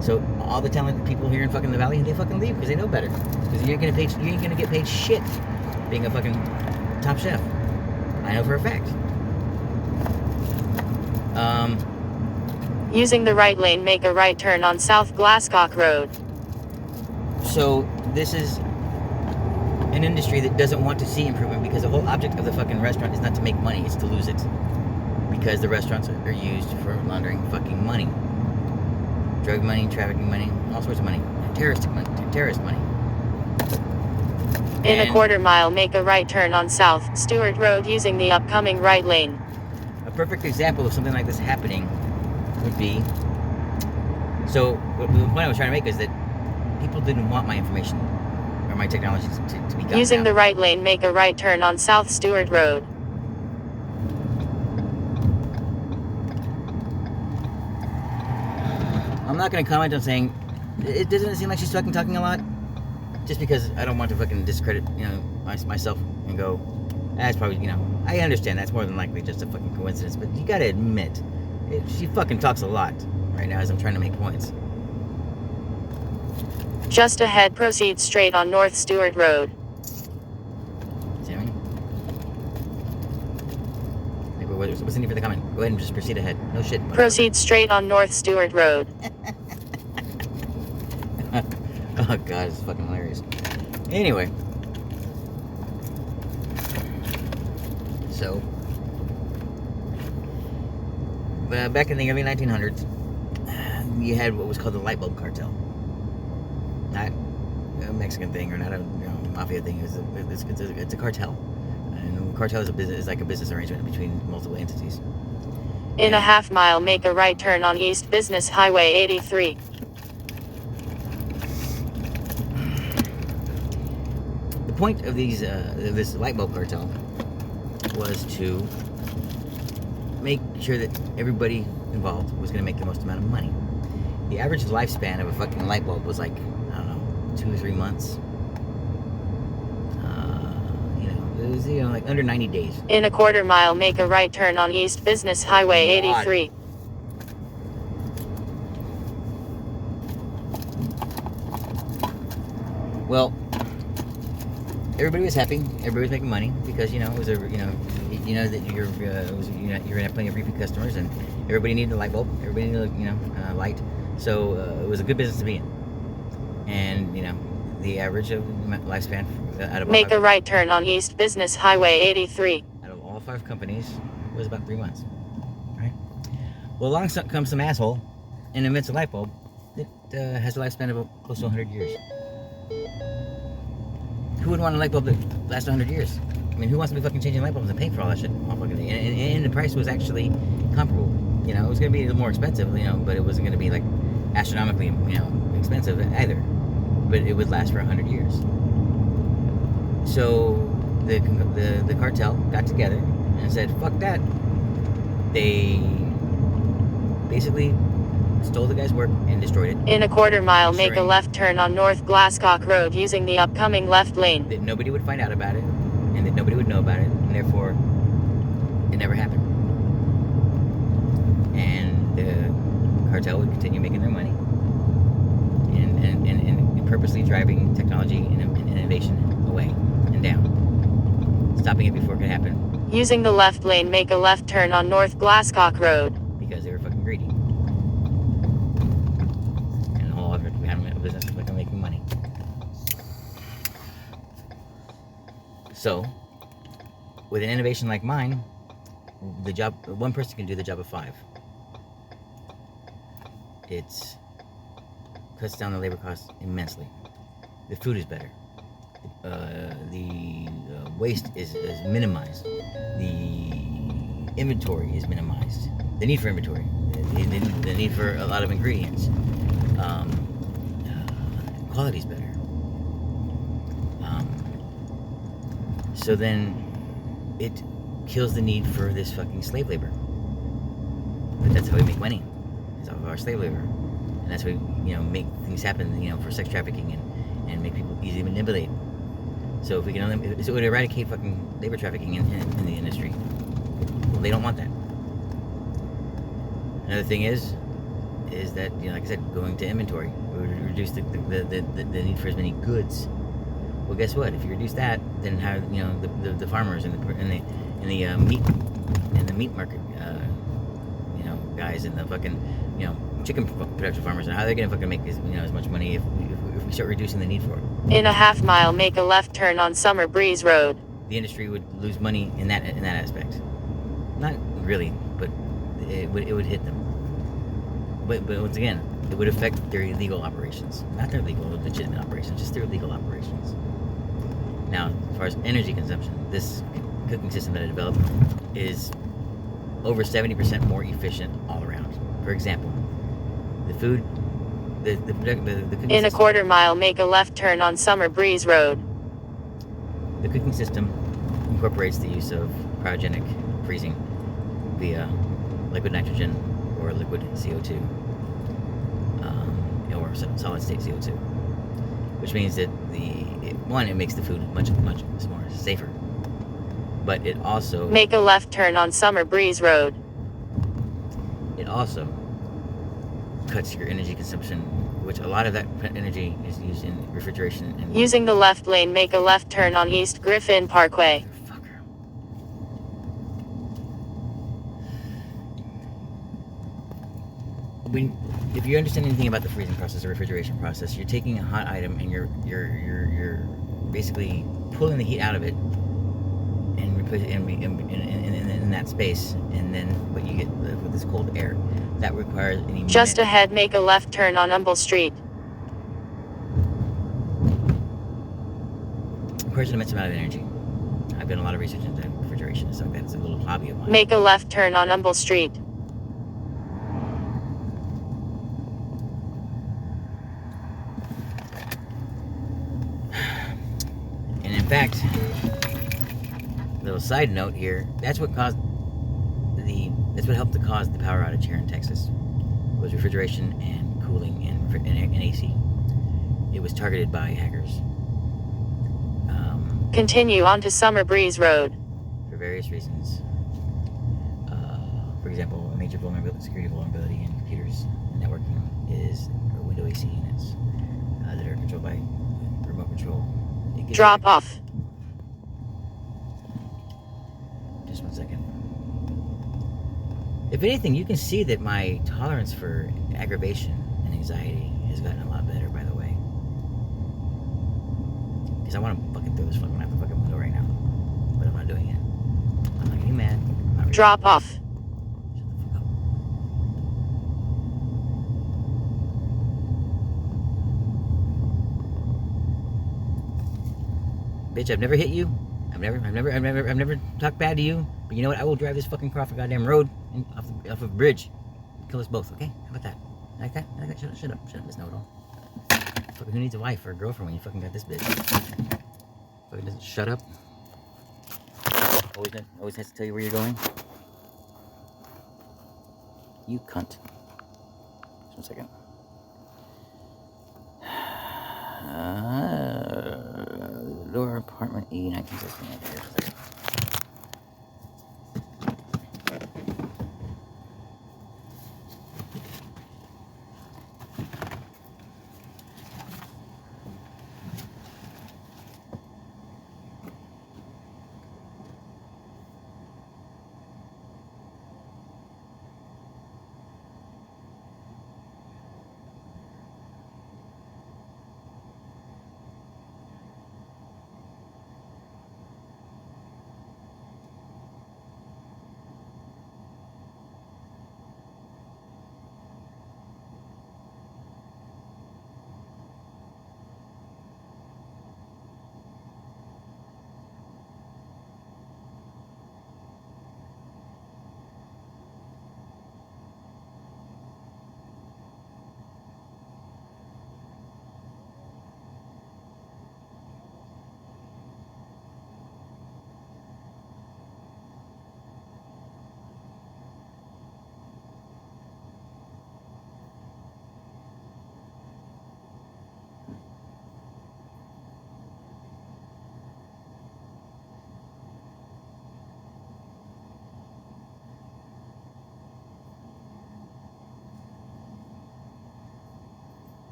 So all the talented people here in fucking the valley, they fucking leave because they know better. Because you ain't gonna get paid shit being a fucking top chef. I know for a fact. Using the right lane, make a right turn on South Glasscock Road. So this is an industry that doesn't want to see improvement because the whole object of the fucking restaurant is not to make money, it's to lose it. Because the restaurants are used for laundering fucking money. Drug money, trafficking money, all sorts of money. Terrorist money. In a quarter mile, make a right turn on South Stewart Road using the upcoming right lane. A perfect example of something like this happening would be, so the point I was trying to make is that people didn't want my information or my technology to be gotten Using out. the right lane, make a right turn on South Stewart Road. I'm not going to comment on saying it doesn't seem like she's fucking talking a lot, just because I don't want to fucking discredit myself and go, that's probably I understand that's more than likely just a fucking coincidence, but you got to admit she fucking talks a lot right now as I'm trying to make points. Just ahead, proceed straight on North Stewart Road. See what I mean? What's the need for the comment? Go ahead and just proceed ahead. No shit. Proceed straight on North Stewart Road. Oh god, it's fucking hilarious. Anyway, so back in the early 1900s, you had what was called the light bulb cartel. Not a Mexican thing or not a mafia thing. It's a cartel, and a cartel is like a business arrangement between multiple entities. In a half mile, make a right turn on East Business Highway 83. The point of this light bulb cartel was to make sure that everybody involved was going to make the most amount of money. The average lifespan of a fucking light bulb was like, I don't know, 2 or 3 months. It was like under 90 days. In a quarter mile, make a right turn on East Business Highway 83. Well, everybody was happy. Everybody was making money because it was that you're gonna have plenty of repeat customers, and everybody needed a light bulb. Everybody needed light, so it was a good business to be in. And the average of lifespan out of make a right turn on East Business Highway 83. Out of all 5 companies was about 3 months. Right. Well, along comes some asshole and invents a light bulb that has a lifespan of close to 100 years. Who would want a light bulb that lasts 100 years? I mean, who wants to be fucking changing light bulbs and paying for all that shit all fucking day? And the price was actually comparable. It was going to be a little more expensive, but it wasn't going to be like astronomically, expensive either. But it would last for 100 years. So the cartel got together and said, "Fuck that." They basically stole the guy's work and destroyed it. In a quarter mile, make a left turn on North Glasscock Road using the upcoming left lane. That nobody would find out about it, and that nobody would know about it, and therefore it never happened. And the cartel would continue making their money and purposely driving technology and innovation away and down, stopping it before it could happen. Using the left lane, make a left turn on North Glasscock Road. Because they were fucking greedy. And the whole other business was fucking making money. So, with an innovation like mine, one person can do the job of 5. It cuts down the labor costs immensely. The food is better. The waste is minimized. The inventory is minimized. The need for inventory. The need for a lot of ingredients. Quality is better. So then it kills the need for this fucking slave labor. But that's how we make money. It's off of our slave labor. And that's how we, make things happen, for sex trafficking and make people easily manipulate. So if we can so it would eradicate fucking labor trafficking in the industry. Well, they don't want that. Another thing is that, like I said, going to inventory. We would reduce the need for as many goods. Well, guess what? If you reduce that, then how the farmers and the meat market guys and the fucking chicken production farmers, and how they're gonna fucking make as much money if we start reducing the need for it. In a half mile, make a left turn on Summer Breeze Road. The industry would lose money in that aspect. Not really, but it would hit them. But once again, it would affect their illegal operations, not their legitimate operations, just their illegal operations. Now, as far as energy consumption, this cooking system that I developed is over 70% more efficient all around. For example, the food, the cooking In a system, quarter mile, make a left turn on Summer Breeze Road. the cooking system incorporates the use of cryogenic freezing via liquid nitrogen or liquid CO2, or solid state CO2, which means that it makes the food much more safer, but it also Make a left turn on Summer Breeze Road. It also cuts your energy consumption, which a lot of that energy is used in refrigeration. And Using the left lane, make a left turn on East Griffin Parkway. Fucker. if you understand anything about the freezing process or refrigeration process, you're taking a hot item and you're basically pulling the heat out of it and replace it in that space, and then what you get with this cold air. That requires an immense, Just ahead, make a left turn on Humble Street. requires an immense amount of energy. I've done a lot of research into refrigeration and stuff like that. It's a little hobby of mine. Make a left turn on Humble Street. And in fact, little side note here, that's what helped to cause the power outage here in Texas. Was refrigeration and cooling and AC. It was targeted by hackers. Continue on to Summer Breeze Road. For various reasons. For example, a major security vulnerability in computers and networking is window AC units that are controlled by remote control. Drop off. Just 1 second. If anything, you can see that my tolerance for aggravation and anxiety has gotten a lot better, by the way. Because I want to fucking throw this fucking out the fucking window right now. But I'm not doing it. I'm not getting mad. I'm not Drop off. Shut the fuck up. Bitch, I've never hit you. I've never talked bad to you. But you know what? I will drive this fucking car off a goddamn road and off a bridge. Kill us both, okay? How about that? Like that? Like that? Shut up, Miss Know-It-All. Fucking who needs a wife or a girlfriend when you fucking got this bitch? Fucking doesn't shut up. Always has to tell you where you're going. You cunt. Just 1 second. Lower apartment E, 1969.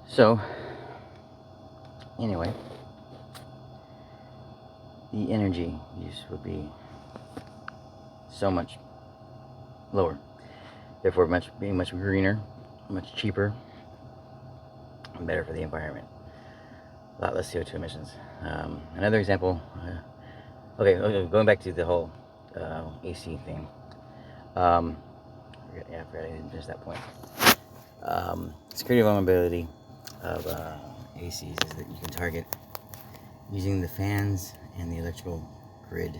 So, anyway, the energy use would be so much lower, therefore being much greener much cheaper, and better for the environment. A lot less CO2 emissions. Another example. Okay, going back to the whole AC thing. Yeah, I forgot I didn't finish that point. Security vulnerability of ACs is that you can target using the fans and the electrical grid.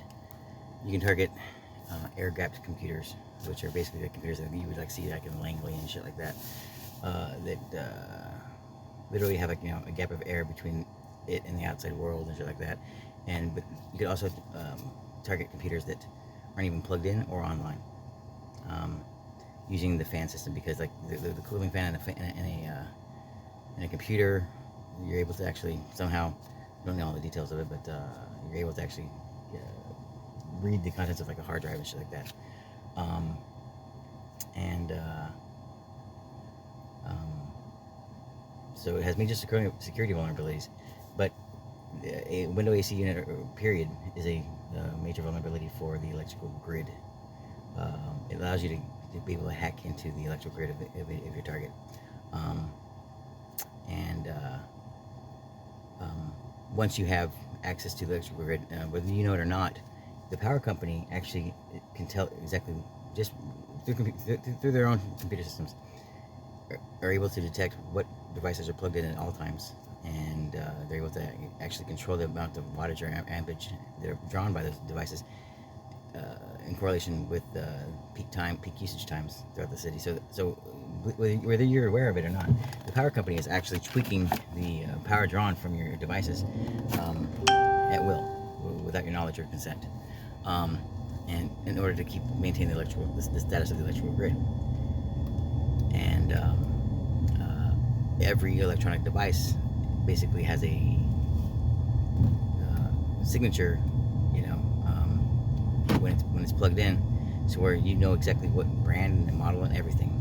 You can target air-gapped computers, which are basically the computers that you would like see like in Langley and shit like that. That literally have like a gap of air between it and the outside world and shit like that. But you could also target computers that aren't even plugged in or online. Using the fan system, because like the cooling fan in a computer, you're able to actually somehow, I don't know all the details of it, but you're able to actually read the contents of like a hard drive and shit like that. So it has major security vulnerabilities, but a window AC unit period is a major vulnerability for the electrical grid. It allows you to be able to hack into the electrical grid of your target. Once you have access to the electrical grid, whether you know it or not, the power company actually can tell exactly, just through their own computer systems, are able to detect what devices are plugged in at all times, and they're able to actually control the amount of wattage or ampage that are drawn by those devices in correlation with peak usage times throughout the city. So whether you're aware of it or not, the power company is actually tweaking the power drawn from your devices at will, without your knowledge or consent, and in order to maintain the status of the electrical grid. And every electronic device basically has a signature, when it's plugged in, so where you know exactly what brand and model and everything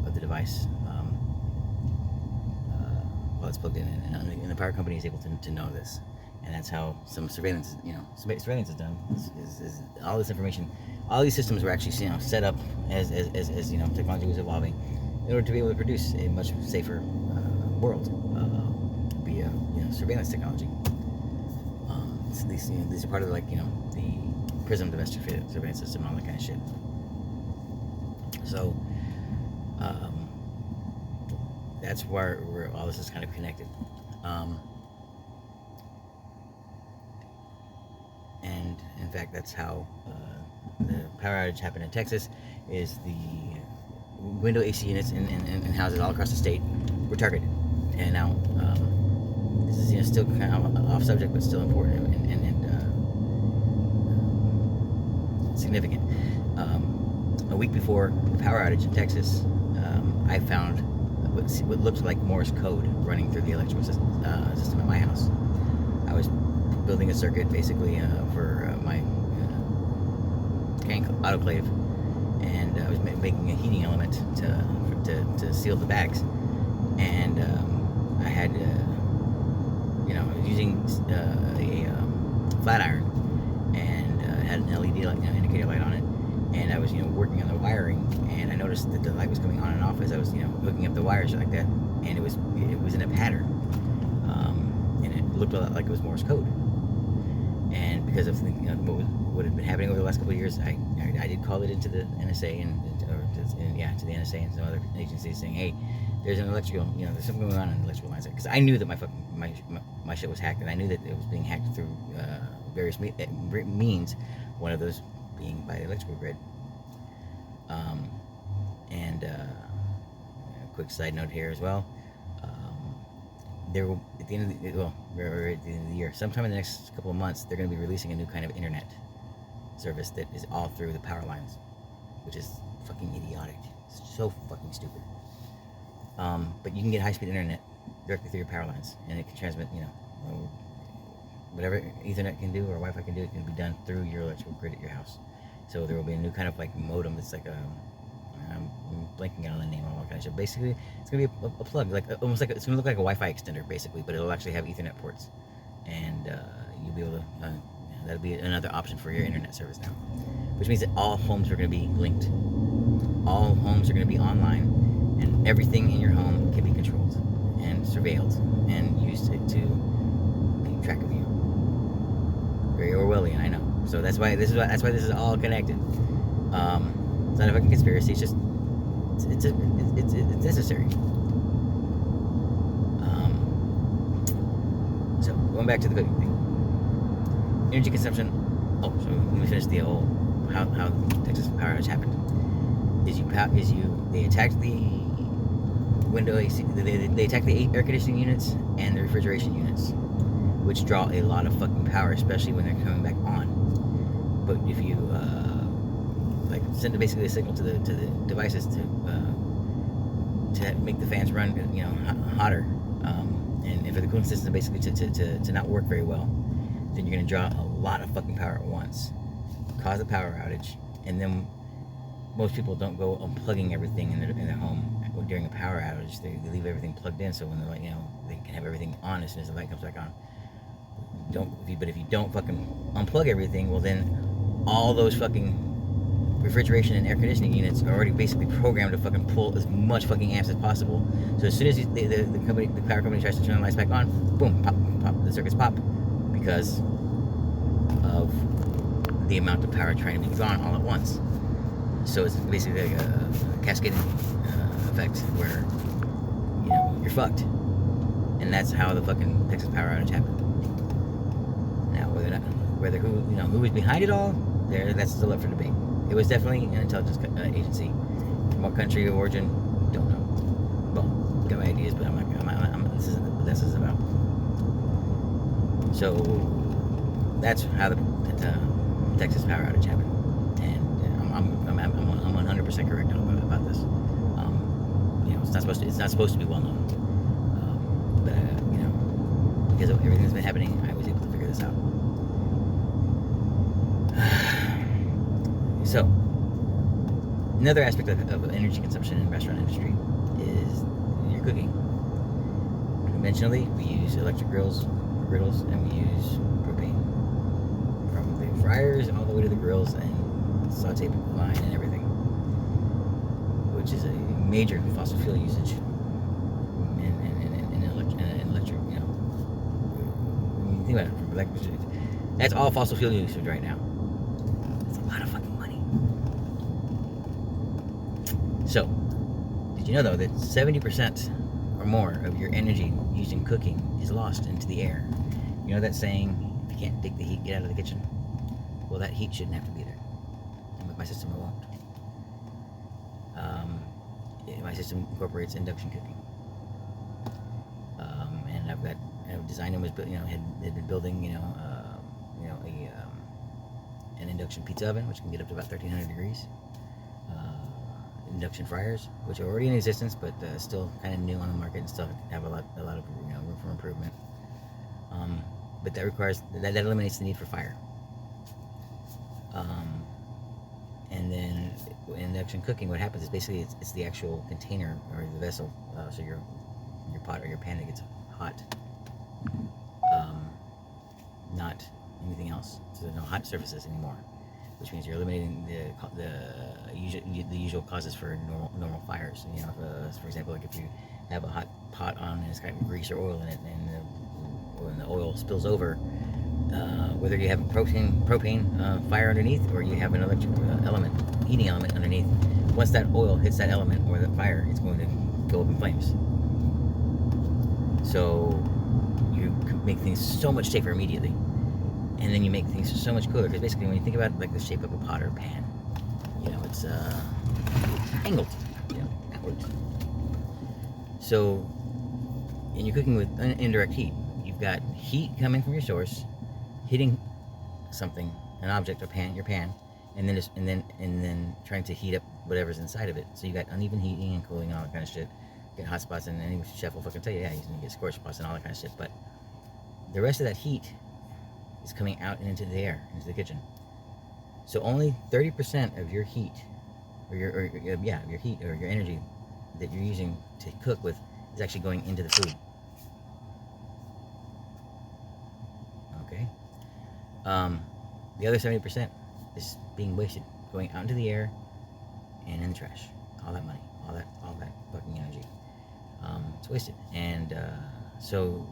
of the device while it's plugged in, and the power company is able to know this, and that's how some surveillance is done. Is all this information, all these systems were actually set up as technology was evolving, in order to be able to produce a much safer world via surveillance technology. So these are part of the PRISM domestic surveillance system and all that kind of shit. So that's where all this is kind of connected. And in fact, that's how the power outage happened in Texas. Is the window AC units in houses all across the state were targeted. And now this is still kind of off subject, but still important and significant. A week before the power outage in Texas, I found what looked like Morse code running through the electrical system at my house. I was building a circuit basically for my tank autoclave, and I was making a heating element to seal the bags, and I had I was using a flat iron, and had an LED indicator light on it, and I was working on the wiring, and I noticed that the light was coming on and off as I was hooking up the wires like that, and it was in a pattern, and it looked a lot like it was Morse code. And because of what had been happening over the last couple of years, I did call it into the NSA to the NSA and some other agencies, saying, hey, there's an electrical, there's something going on in the electrical lines, because I knew that my shit was hacked, and I knew that it was being hacked through various means, one of those being by the electrical grid. A quick side note here as well. There will, at the end of the year, sometime in the next couple of months, they're going to be releasing a new kind of internet service that is all through the power lines, which is fucking idiotic. It's so fucking stupid. But you can get high-speed internet directly through your power lines, and it can transmit, whatever Ethernet can do or Wi-Fi can do, it can be done through your electrical grid at your house. So there will be a new kind of modem that's like I'm blanking out on the name of all that kind of shit. Basically, it's gonna be a plug, almost like it's gonna look like a Wi-Fi extender, basically, but it'll actually have Ethernet ports, and you'll be able to. That'll be another option for your internet service now, which means that all homes are gonna be linked. All homes are gonna be online, and everything in your home can be controlled and surveilled and used to keep track of you. Very Orwellian, I know. So that's why this is all connected. It's not a fucking conspiracy. It's just it's necessary. So going back to the cooking thing, energy consumption. Oh, so let me finish the whole how Texas power outage happened. They attacked the window AC. They attacked the air conditioning units and the refrigeration units, which draw a lot of fucking power, especially when they're coming back on. But if you send basically a signal to the devices to make the fans run, hotter, and for the cooling system basically to not work very well, then you're gonna draw a lot of fucking power at once, cause a power outage, and then most people don't go unplugging everything in their home during a power outage. They leave everything plugged in, so when they're they can have everything on as soon as the light comes back on. But if you don't fucking unplug everything, well then all those fucking refrigeration and air conditioning units are already basically programmed to fucking pull as much fucking amps as possible. So as soon as the power company tries to turn the lights back on, boom, pop, the circuits pop, because of the amount of power trying to be drawn all at once. So it's basically like a cascading effect where you're fucked, and that's how the fucking Texas power outage happened. Now whether who was behind it all, that's still up for debate. It was definitely an intelligence agency. From what country of origin, don't know. Well, got my ideas, but this isn't what this is about. So that's how the Texas power outage happened, and I'm 100% correct about this. It's not supposed to be well known, but because of everything that's been happening, I was able to figure this out. So, another aspect of energy consumption in the restaurant industry is your cooking. Conventionally, we use electric griddles, and we use propane. From the fryers all the way to the grills and saute line and everything, which is a major fossil fuel usage in electric. When you think about it, from electric, that's all fossil fuel usage right now. That's a lot of fucking money. So, did you know though that 70% or more of your energy used in cooking is lost into the air? You know that saying, if you can't take the heat, get out of the kitchen? Well, that heat shouldn't have to be there. And with my system, it won't. My system incorporates induction cooking. And I've designed and was had been building an induction pizza oven, which can get up to about 1,300 degrees. Induction fryers, which are already in existence, but still kind of new on the market and still have a lot of room for improvement. But that eliminates the need for fire. And then induction cooking, what happens is basically it's the actual container or the vessel, so your pot or your pan that gets hot, not anything else. So there's no hot surfaces anymore, which means you're eliminating the usual causes for normal fires. For example, like if you have a hot pot on and it's got grease or oil in it, and when the oil spills over, whether you have a propane fire underneath or you have an electric heating element underneath, once that oil hits that element or the fire, it's going to go up in flames. So you make things so much safer immediately, and then you make things so much cooler, because basically when you think about like the shape of a pot or a pan, it's angled, outwards. So, and you're cooking with indirect heat. You've got heat coming from your source, hitting something, an object, your pan, and then trying to heat up whatever's inside of it. So you got uneven heating and cooling and all that kind of shit. Get hot spots, and any chef will fucking tell you, he's gonna get scorched spots and all that kind of shit. But the rest of that heat is coming out and into the air, into the kitchen. So only 30% of your heat, your heat or your energy that you're using to cook with is actually going into the food. Okay. The other 70% is being wasted, going out into the air and in the trash. All that money, all that fucking It's wasted. And so,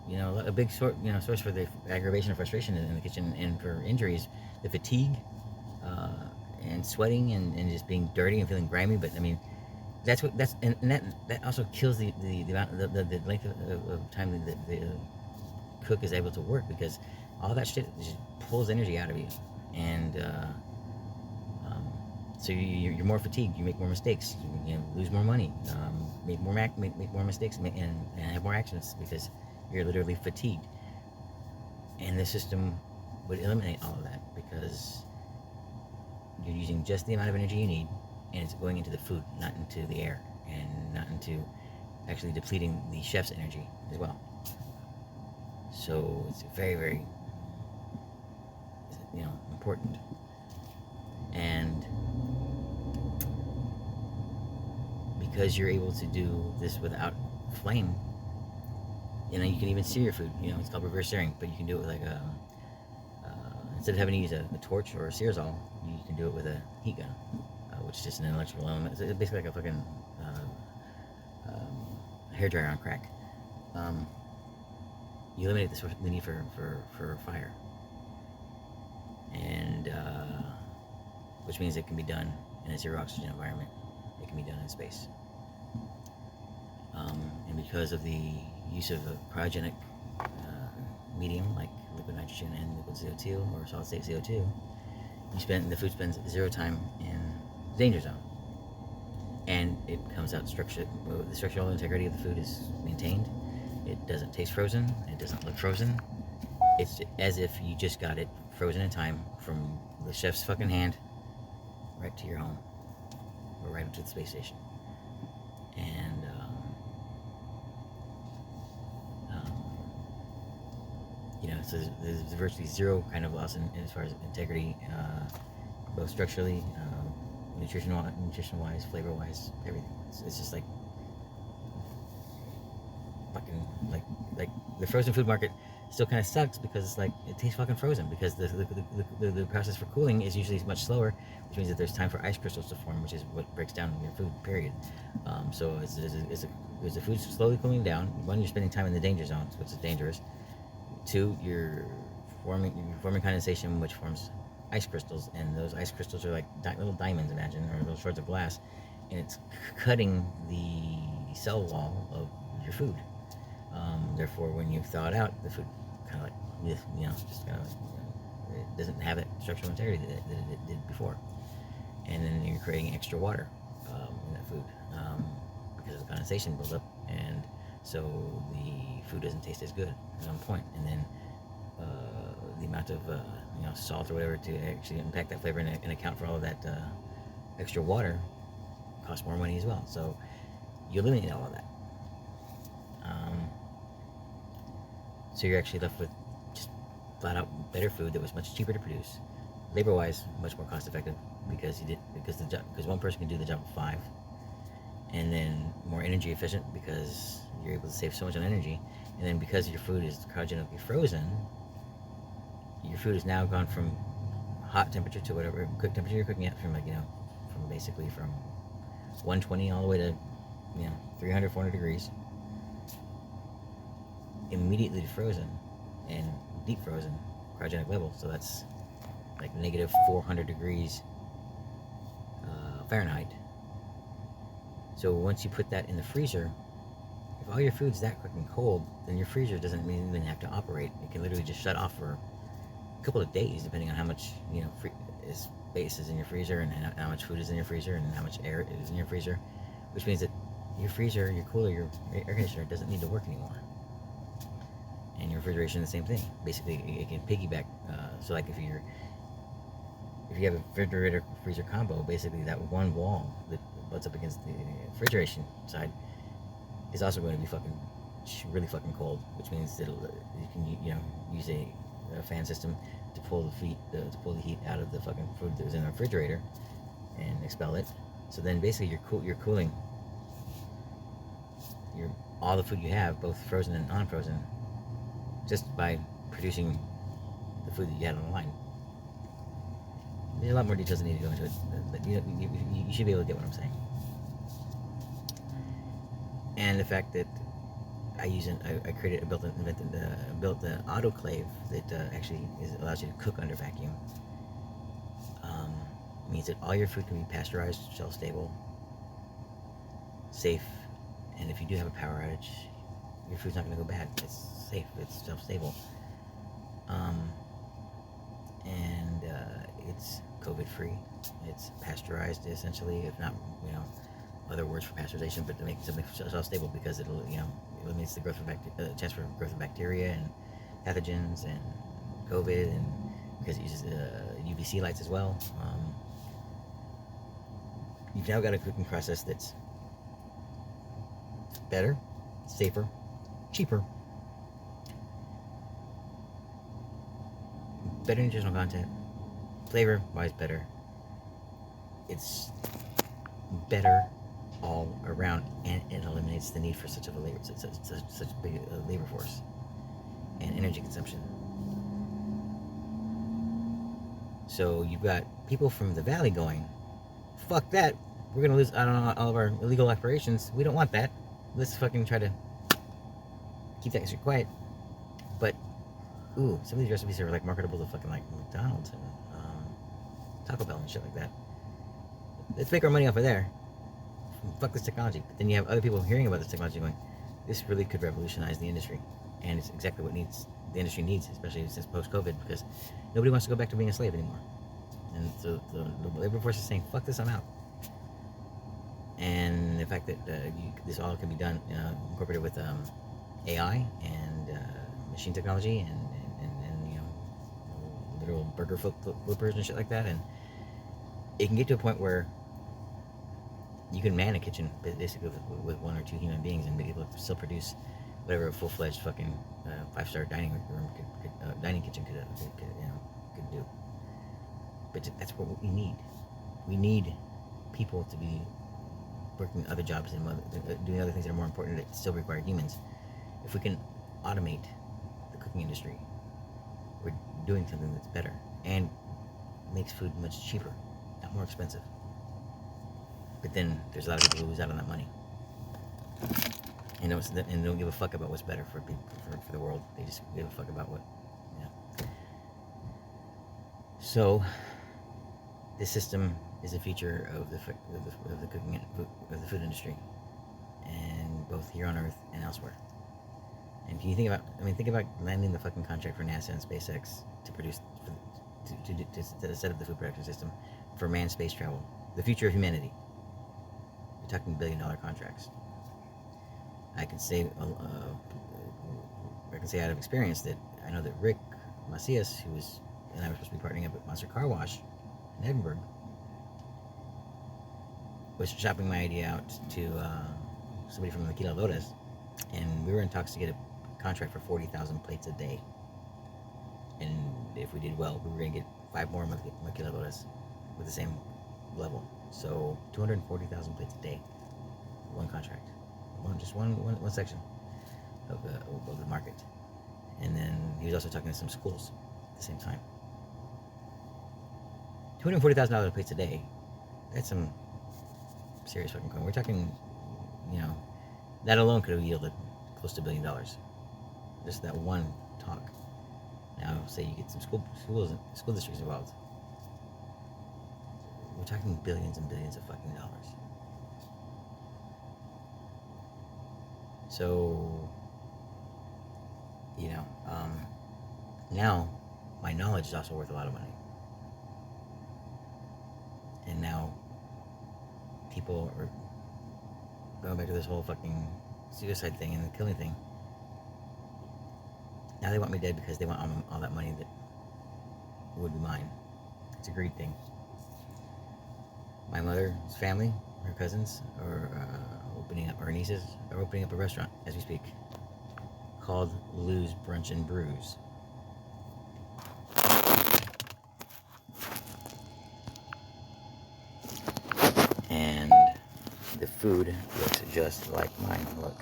a big source for the aggravation and frustration in the kitchen and for injuries, the fatigue, uh, and sweating and just being dirty and feeling grimy. But I mean, and that also kills the amount the length of time that the cook is able to work, because all that shit just pulls energy out of you. And um, so you're more fatigued, you make more mistakes, you lose more money, make more mistakes, and have more accidents because you're literally fatigued. And the system would eliminate all of that, because you're using just the amount of energy you need, and it's going into the food, not into the air, and not into actually depleting the chef's energy as well. So it's very, very, important. And because you're able to do this without flame, you can even sear your food. It's called reverse searing, but you can do it with instead of having to use a torch or a searzall, you can do it with a heat gun, which is just an electrical element. It's basically like a fucking hairdryer on crack. You eliminate the need for fire, and which means it can be done in a zero oxygen environment. It can be done in space. And because of the use of a cryogenic medium like liquid nitrogen and liquid CO2 or solid state CO2, the food spends zero time in the danger zone, and it comes out structured. The structural integrity of the food is maintained. It doesn't taste frozen. It doesn't look frozen. It's as if you just got it frozen in time from the chef's fucking hand right to your home, or right up to the space station. And so there's virtually zero kind of loss in as far as integrity, both structurally, nutrition-wise, flavor-wise, everything. It's just like fucking like the frozen food market still kind of sucks, because it's like it tastes fucking frozen, because the process for cooling is usually much slower, which means that there's time for ice crystals to form, which is what breaks down your food. Period. So as the food's slowly cooling down, one, you're spending time in the danger zone, which is dangerous. Two, you're forming condensation, which forms ice crystals, and those ice crystals are like little diamonds, imagine, or little shards of glass, and it's cutting the cell wall of your food. Therefore, when you thaw it out, the food kind of like, just kind of like, it doesn't have that structural integrity that it did before. And then you're creating extra water in that food, because of the condensation buildup, and so the food doesn't taste as good at one point. And then the amount of salt or whatever to actually impact that flavor and account for all of that extra water costs more money as well. So you eliminate all of that. So you're actually left with just flat out better food that was much cheaper to produce, labor-wise much more cost-effective, because one person can do the job of 5, and then more energy efficient because you're able to save so much on energy. And then because your food is cryogenically frozen, your food has now gone from hot temperature to whatever cook temperature you're cooking at, from from basically from 120 all the way to 300, 400 degrees, immediately frozen and deep frozen cryogenic level. So that's like negative 400 degrees Fahrenheit. So once you put that in the freezer, if all your food's that fucking cold, then your freezer doesn't even have to operate. It can literally just shut off for a couple of days, depending on how much space is in your freezer, and how much food is in your freezer, and how much air is in your freezer. Which means that your freezer, your cooler, your air conditioner doesn't need to work anymore. And your refrigeration, the same thing. Basically, it can piggyback. So like if you have a refrigerator freezer combo, basically that one wall that butts up against the refrigeration side is also going to be really fucking cold, which means that you can use a fan system to pull the heat out of the fucking food that was in the refrigerator and expel it. So then basically you're cooling all the food you have, both frozen and non-frozen, just by producing the food that you had on the line. There's a lot more details that need to go into it, but you should be able to get what I'm saying. and the fact that I created, built the autoclave that actually allows you to cook under vacuum. Um, Means that all your food can be pasteurized, shelf stable, safe, and if you do have a power outage, your food's not going to go bad. It's safe. It's shelf stable, and it's COVID free. It's pasteurized essentially, if not other words for pasteurization, but to make something shelf stable because it'll eliminates the growth of chance for growth of bacteria and pathogens and COVID, and because it uses UVC lights as well. You've now got a cooking process that's better, safer, cheaper, better nutritional content, flavor-wise better. It's better all around, and it eliminates the need for such a big labor force and energy consumption. So you've got people from the valley going, fuck that, we're gonna lose out on all of our illegal operations. We don't want that. Let's fucking try to keep that shit quiet. But ooh, some of these recipes are like marketable to fucking like McDonald's and Taco Bell and shit like that. Let's make our money off of there. Fuck this technology. But then you have other people hearing about this technology going, this really could revolutionize the industry, and it's exactly what the industry needs, especially since post-COVID, because nobody wants to go back to being a slave anymore. And so the labor force is saying, fuck this, I'm out. And the fact that this all can be done, incorporated with AI and machine technology and literal burger flippers and shit like that, and it can get to a point where you can man a kitchen basically with one or two human beings and be able to still produce whatever a full-fledged fucking 5-star dining room dining kitchen could do. But that's what we need. We need people to be working other jobs and doing other things that are more important that still require humans. If we can automate the cooking industry, we're doing something that's better and makes food much cheaper, not more expensive. But then there's a lot of people who lose out on that money, and don't give a fuck about what's better for people, for the world. They just give a fuck about what. So this system is a feature of the cooking of the food industry, and both here on Earth and elsewhere. And can you think about landing the fucking contract for NASA and SpaceX to produce to set up the food production system for manned space travel, the future of humanity. You're talking billion-dollar contracts. I can say out of experience that I know that Rick Macias, who was and I were supposed to be partnering up at Monster Car Wash in Edinburgh, was shopping my idea out to somebody from Maquiladoras, and we were in talks to get a contract for 40,000 plates a day. And if we did well, we were going to get 5 more Maquiladoras with the same level. So 240,000 plates a day, one contract, one section of the market. And then he was also talking to some schools at the same time. $240,000 plates a day, that's some serious fucking coin. We're talking, that alone could have yielded close to $1 billion. Just that one talk. Now, say you get some school districts involved. We're talking billions and billions of fucking dollars. So, now my knowledge is also worth a lot of money. And now people are going back to this whole fucking suicide thing and the killing thing. Now they want me dead because they want all that money that would be mine. It's a greed thing. My mother's family, her cousins, are her nieces are opening up a restaurant as we speak called Lou's Brunch and Brews. And the food looks just like mine. Look.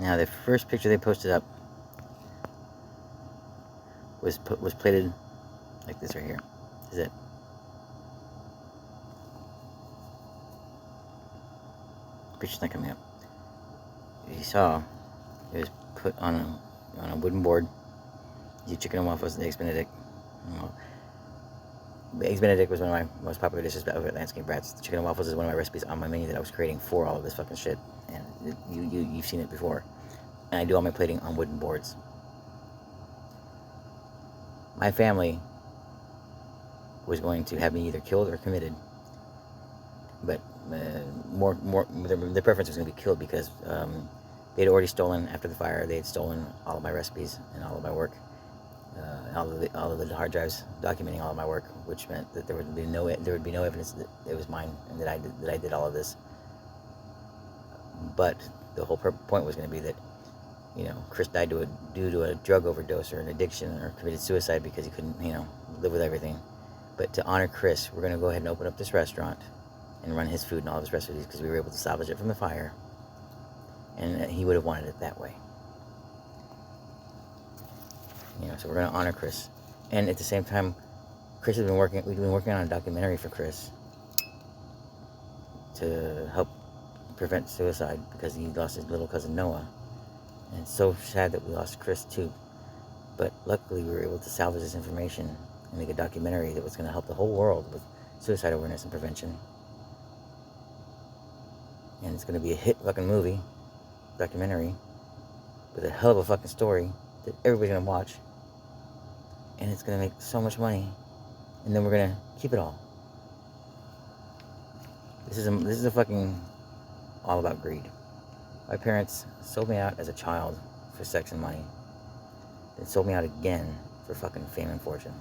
Now, the first picture they posted up was plated like this right here. Is it? Picture's not coming up. If you saw, it was put on a wooden board. You chicken and waffles and eggs Benedict. Well, the eggs Benedict was one of my most popular dishes over at Landscape Brats. The chicken and waffles is one of my recipes on my menu that I was creating for all of this fucking shit. And you've seen it before. And I do all my plating on wooden boards. My family was going to have me either killed or committed, but the preference was going to be killed because they had already stolen after the fire. They had stolen all of my recipes and all of my work, all of the hard drives documenting all of my work, which meant that there would be no evidence that it was mine and that I did all of this. But the whole point was going to be that, you know, Chris died due to a drug overdose or an addiction or committed suicide because he couldn't, you know, live with everything. But to honor Chris, we're going to go ahead and open up this restaurant and run his food and all of his recipes because we were able to salvage it from the fire. And he would have wanted it that way. You know, so we're going to honor Chris. And at the same time, we've been working on a documentary for Chris to help prevent suicide because he lost his little cousin Noah. And it's so sad that we lost Chris too. But luckily we were able to salvage this information and make a documentary that was going to help the whole world with suicide awareness and prevention. And it's going to be a hit fucking movie, documentary, with a hell of a fucking story that everybody's going to watch. And it's going to make so much money. And then we're going to keep it all. This is a fucking all about greed. My parents sold me out as a child for sex and money. Then sold me out again for fucking fame and fortune.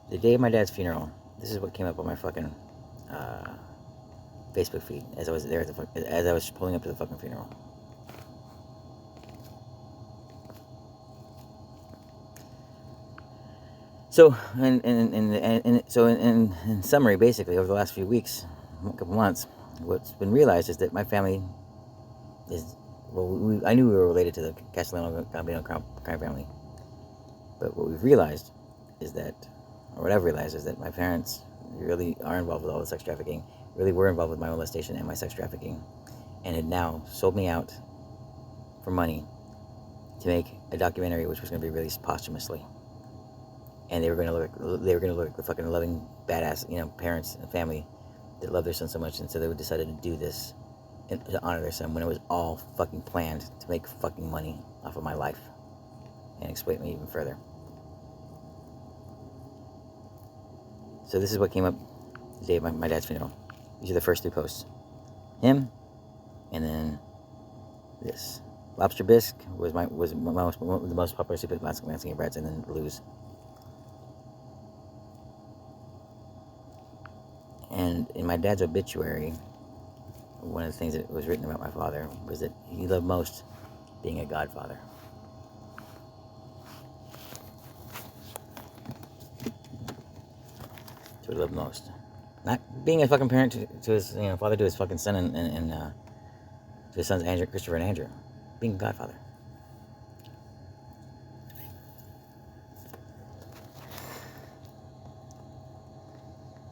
The day of my dad's funeral, this is what came up on my fucking Facebook feed as I was there as I was pulling up to the fucking funeral. So, in summary, basically, over the last few weeks, a couple months, what's been realized is that my family is, well, I knew we were related to the Castellano Gambino crime family, but what we've realized is that, or what I've realized is that my parents really are involved with all the sex trafficking, really were involved with my molestation and my sex trafficking, and had now sold me out for money to make a documentary which was going to be released posthumously. And they were going to look like the fucking loving, badass, you know, parents and family that love their son so much, and so they decided to do this to honor their son when it was all fucking planned to make fucking money off of my life and exploit me even further. So this is what came up the day of my dad's funeral. These are the first 3 posts. Him, and then this. Lobster bisque was the most popular soup at Landscape Brats, and then Lou's. And in my dad's obituary, one of the things that was written about my father was that he loved most being a godfather. That's what he loved most. Not being a fucking parent to his, you know, father to his fucking son and to his sons Christopher and Andrew. Being a godfather.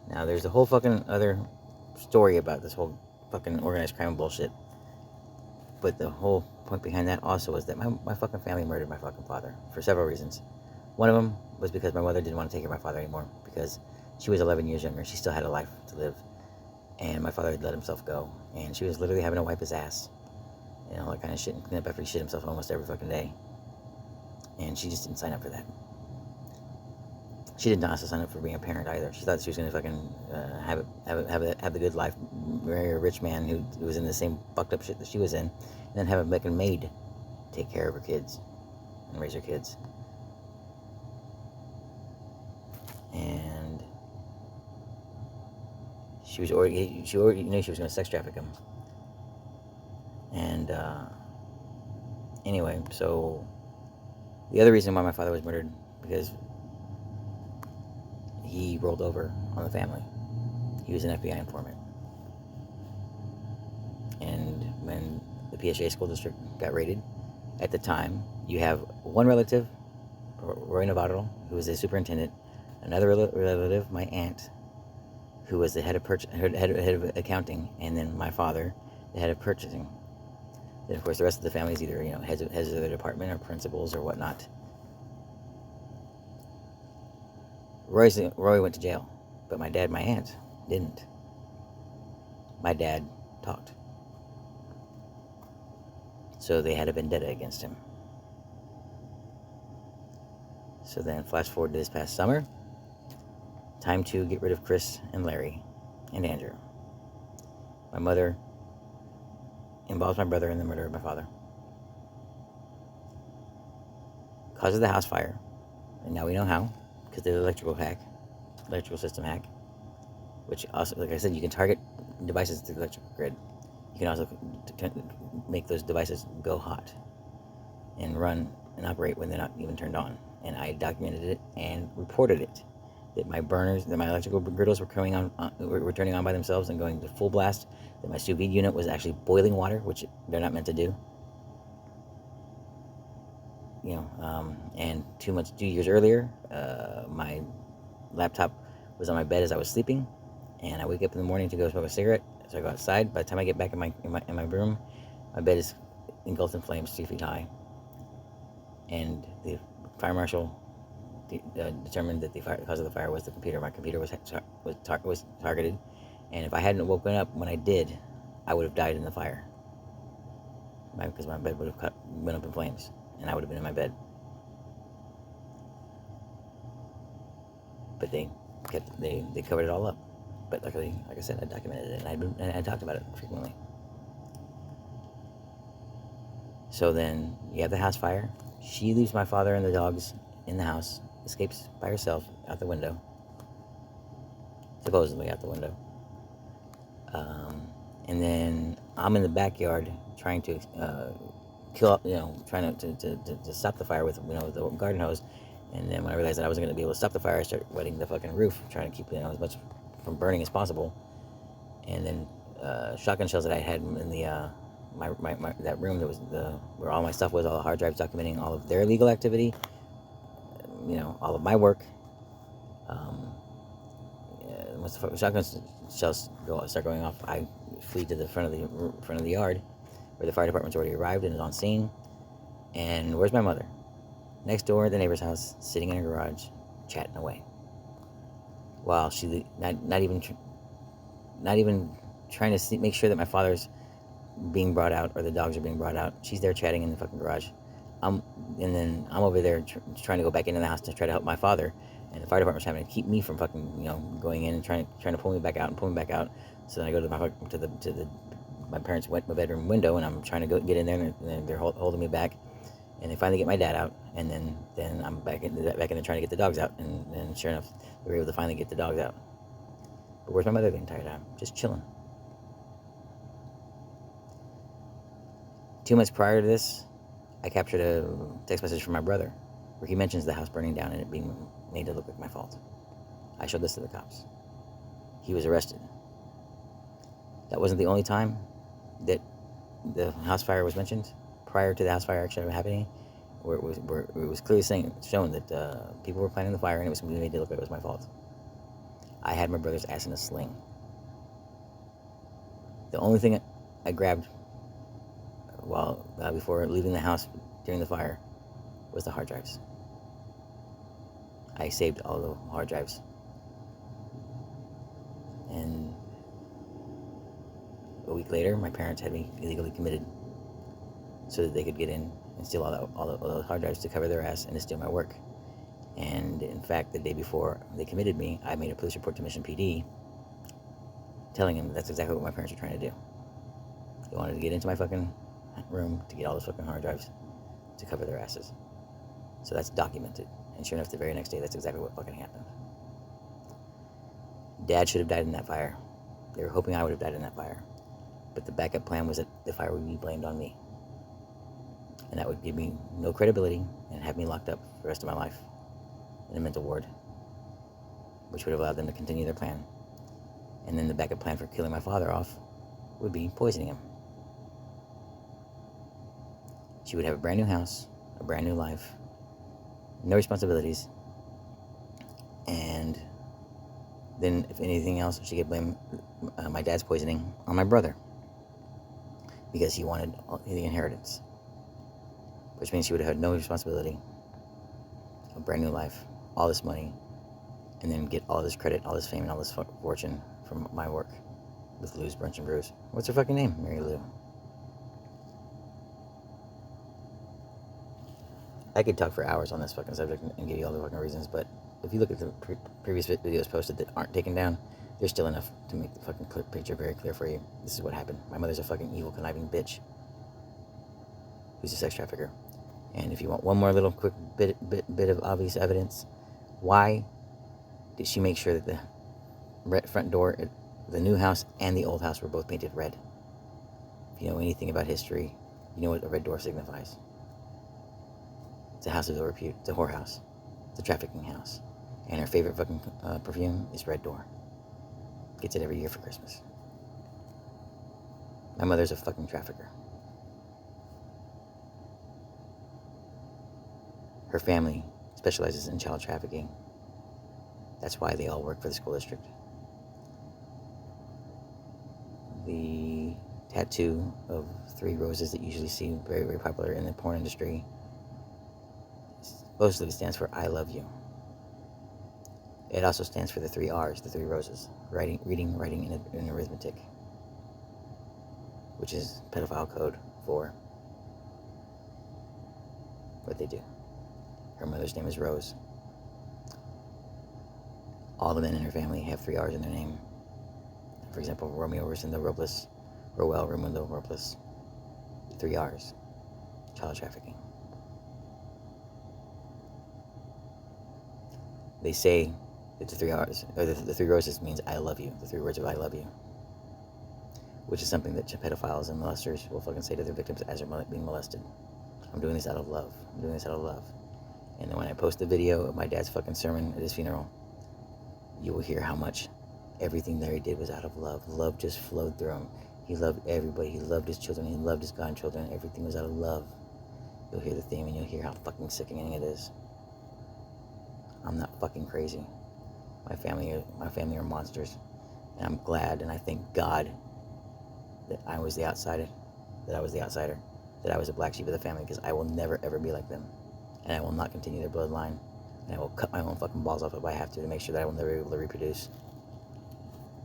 Now, there's a whole fucking other story about this whole fucking organized crime bullshit. But the whole point behind that also was that my fucking family murdered my fucking father for several reasons. One of them was because my mother didn't want to take care of my father anymore because she was 11 years younger. She still had a life to live. And my father had let himself go. And she was literally having to wipe his ass. And all that kind of shit. And clean up after he shit himself almost every fucking day. And she just didn't sign up for that. She did not also sign up for being a parent either. She thought she was going to fucking have the good life, marry a rich man who was in the same fucked up shit that she was in, and then have a fucking maid take care of her kids and raise her kids. And she already knew she was going to sex traffic him. And anyway, so the other reason why my father was murdered because he rolled over on the family. He was an FBI informant. And when the PSA school district got raided, at the time, you have one relative, Roy Navarro, who was a superintendent, another relative, my aunt, who was the head of accounting, and then my father, the head of purchasing. Then, of course, the rest of the family is either heads of their department or principals or whatnot. Roy went to jail, but my aunt, didn't. My dad talked. So they had a vendetta against him. So then, flash forward to this past summer. Time to get rid of Chris and Larry and Andrew. My mother involves my brother in the murder of my father. Causes the house fire. And now we know how. Because of the electrical system hack. Which also, like I said, you can target devices to the electrical grid. You can also make those devices go hot and run and operate when they're not even turned on. And I documented it and reported it. That my electrical griddles were turning on by themselves and going to full blast. That my sous vide unit was actually boiling water, which they're not meant to do. And 2 years earlier, my laptop was on my bed as I was sleeping, and I wake up in the morning to go smoke a cigarette. So I go outside. By the time I get back in my room, my bed is engulfed in flames 3 feet high, and the fire marshal determined that the cause of the fire was the computer. My computer was targeted, and if I hadn't woken up when I did, I would have died in the fire. Because my bed would have went up in flames, and I would have been in my bed. But they covered it all up. But luckily, like I said, I documented it, and I talked about it frequently. So then you have the house fire. She leaves my father and the dogs in the house, escapes by herself out the window, supposedly out the window. And then I'm in the backyard trying to trying to stop the fire with the garden hose. And then when I realized that I wasn't going to be able to stop the fire, I started wetting the fucking roof, trying to keep as much from burning as possible. And then shotgun shells that I had in the that room that was where all my stuff was, all the hard drives documenting all of their illegal activity, all of my work. Once the shotgun shells start going off, I flee to the front of the yard, where the fire department's already arrived and is on scene. And where's my mother? Next door at the neighbor's house, sitting in her garage, chatting away. While she not even trying to make sure that my father's being brought out or the dogs are being brought out. She's there chatting in the fucking garage. And then I'm over there trying to go back into the house to try to help my father. And the fire department's having to keep me from fucking going in and trying to pull me back out. So then I go to my parents' bedroom window, and I'm trying to get in there, and they're holding me back. And they finally get my dad out, and then I'm back in there trying to get the dogs out. And sure enough, we were able to finally get the dogs out. But where's my mother the entire time? Just chilling. 2 months prior to this, I captured a text message from my brother where he mentions the house burning down and it being made to look like my fault. I showed this to the cops. He was arrested. That wasn't the only time that the house fire was mentioned. Prior to the house fire actually happening, where it was clearly shown that people were planning the fire and it was made to look like it was my fault. I had my brother's ass in a sling. The only thing I grabbed before leaving the house during the fire was the hard drives. I saved all the hard drives. And a week later, my parents had me illegally committed so that they could get in and steal all the hard drives to cover their ass and to steal my work. And in fact, the day before they committed me, I made a police report to Mission PD telling them that's exactly what my parents were trying to do. They wanted to get into my fucking room to get all those fucking hard drives to cover their asses. So that's documented. And sure enough, the very next day, that's exactly what fucking happened. Dad should have died in that fire. They were hoping I would have died in that fire. But the backup plan was that the fire would be blamed on me. And that would give me no credibility and have me locked up for the rest of my life in a mental ward. which would have allowed them to continue their plan. And then the backup plan for killing my father off would be poisoning him. She would have a brand new house, a brand new life, no responsibilities, and then if anything else, she could blame my dad's poisoning on my brother because he wanted the inheritance, which means she would have had no responsibility, a brand new life, all this money, and then get all this credit, all this fame, and all this fortune from my work with Lou's Brunch and Brews. What's her fucking name? Mary Lou. I could talk for hours on this fucking subject and give you all the fucking reasons, but if you look at the previous videos posted that aren't taken down, there's still enough to make the fucking picture very clear for you. This is what happened. My mother's a fucking evil, conniving bitch who's a sex trafficker. And if you want one more little quick bit of obvious evidence, why did she make sure that the front door at the new house and the old house were both painted red? If you know anything about history, you know what a red door signifies. It's a house of ill repute. It's a whorehouse. It's a trafficking house. And her favorite fucking perfume is Red Door. Gets it every year for Christmas. My mother's a fucking trafficker. Her family specializes in child trafficking. That's why they all work for the school district. The tattoo of 3 roses that you usually see very, very popular in the porn industry supposedly stands for I love you. It also stands for the 3 R's, the 3 roses. Reading, writing, and arithmetic. Which is pedophile code for what they do. Her mother's name is Rose. All the men in her family have 3 R's in their name. For example, Romeo Rosendo Robles, Roel Raimundo Robles. 3 R's. Child trafficking. They say that the 3 R's, or the 3 roses means I love you. The 3 words of I love you. Which is something that pedophiles and molesters will fucking say to their victims as they're being molested. I'm doing this out of love. I'm doing this out of love. And then when I post the video of my dad's fucking sermon at his funeral, you will hear how much everything that he did was out of love. Love just flowed through him. He loved everybody. He loved his children. He loved his grandchildren. Everything was out of love. You'll hear the theme and you'll hear how fucking sickening it is. I'm not fucking crazy. My family are monsters. And I'm glad and I thank God that I was the outsider. That I was a black sheep of the family, because I will never ever be like them. And I will not continue their bloodline. And I will cut my own fucking balls off if I have to make sure that I will never be able to reproduce.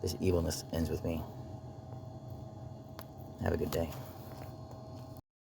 This evilness ends with me. Have a good day.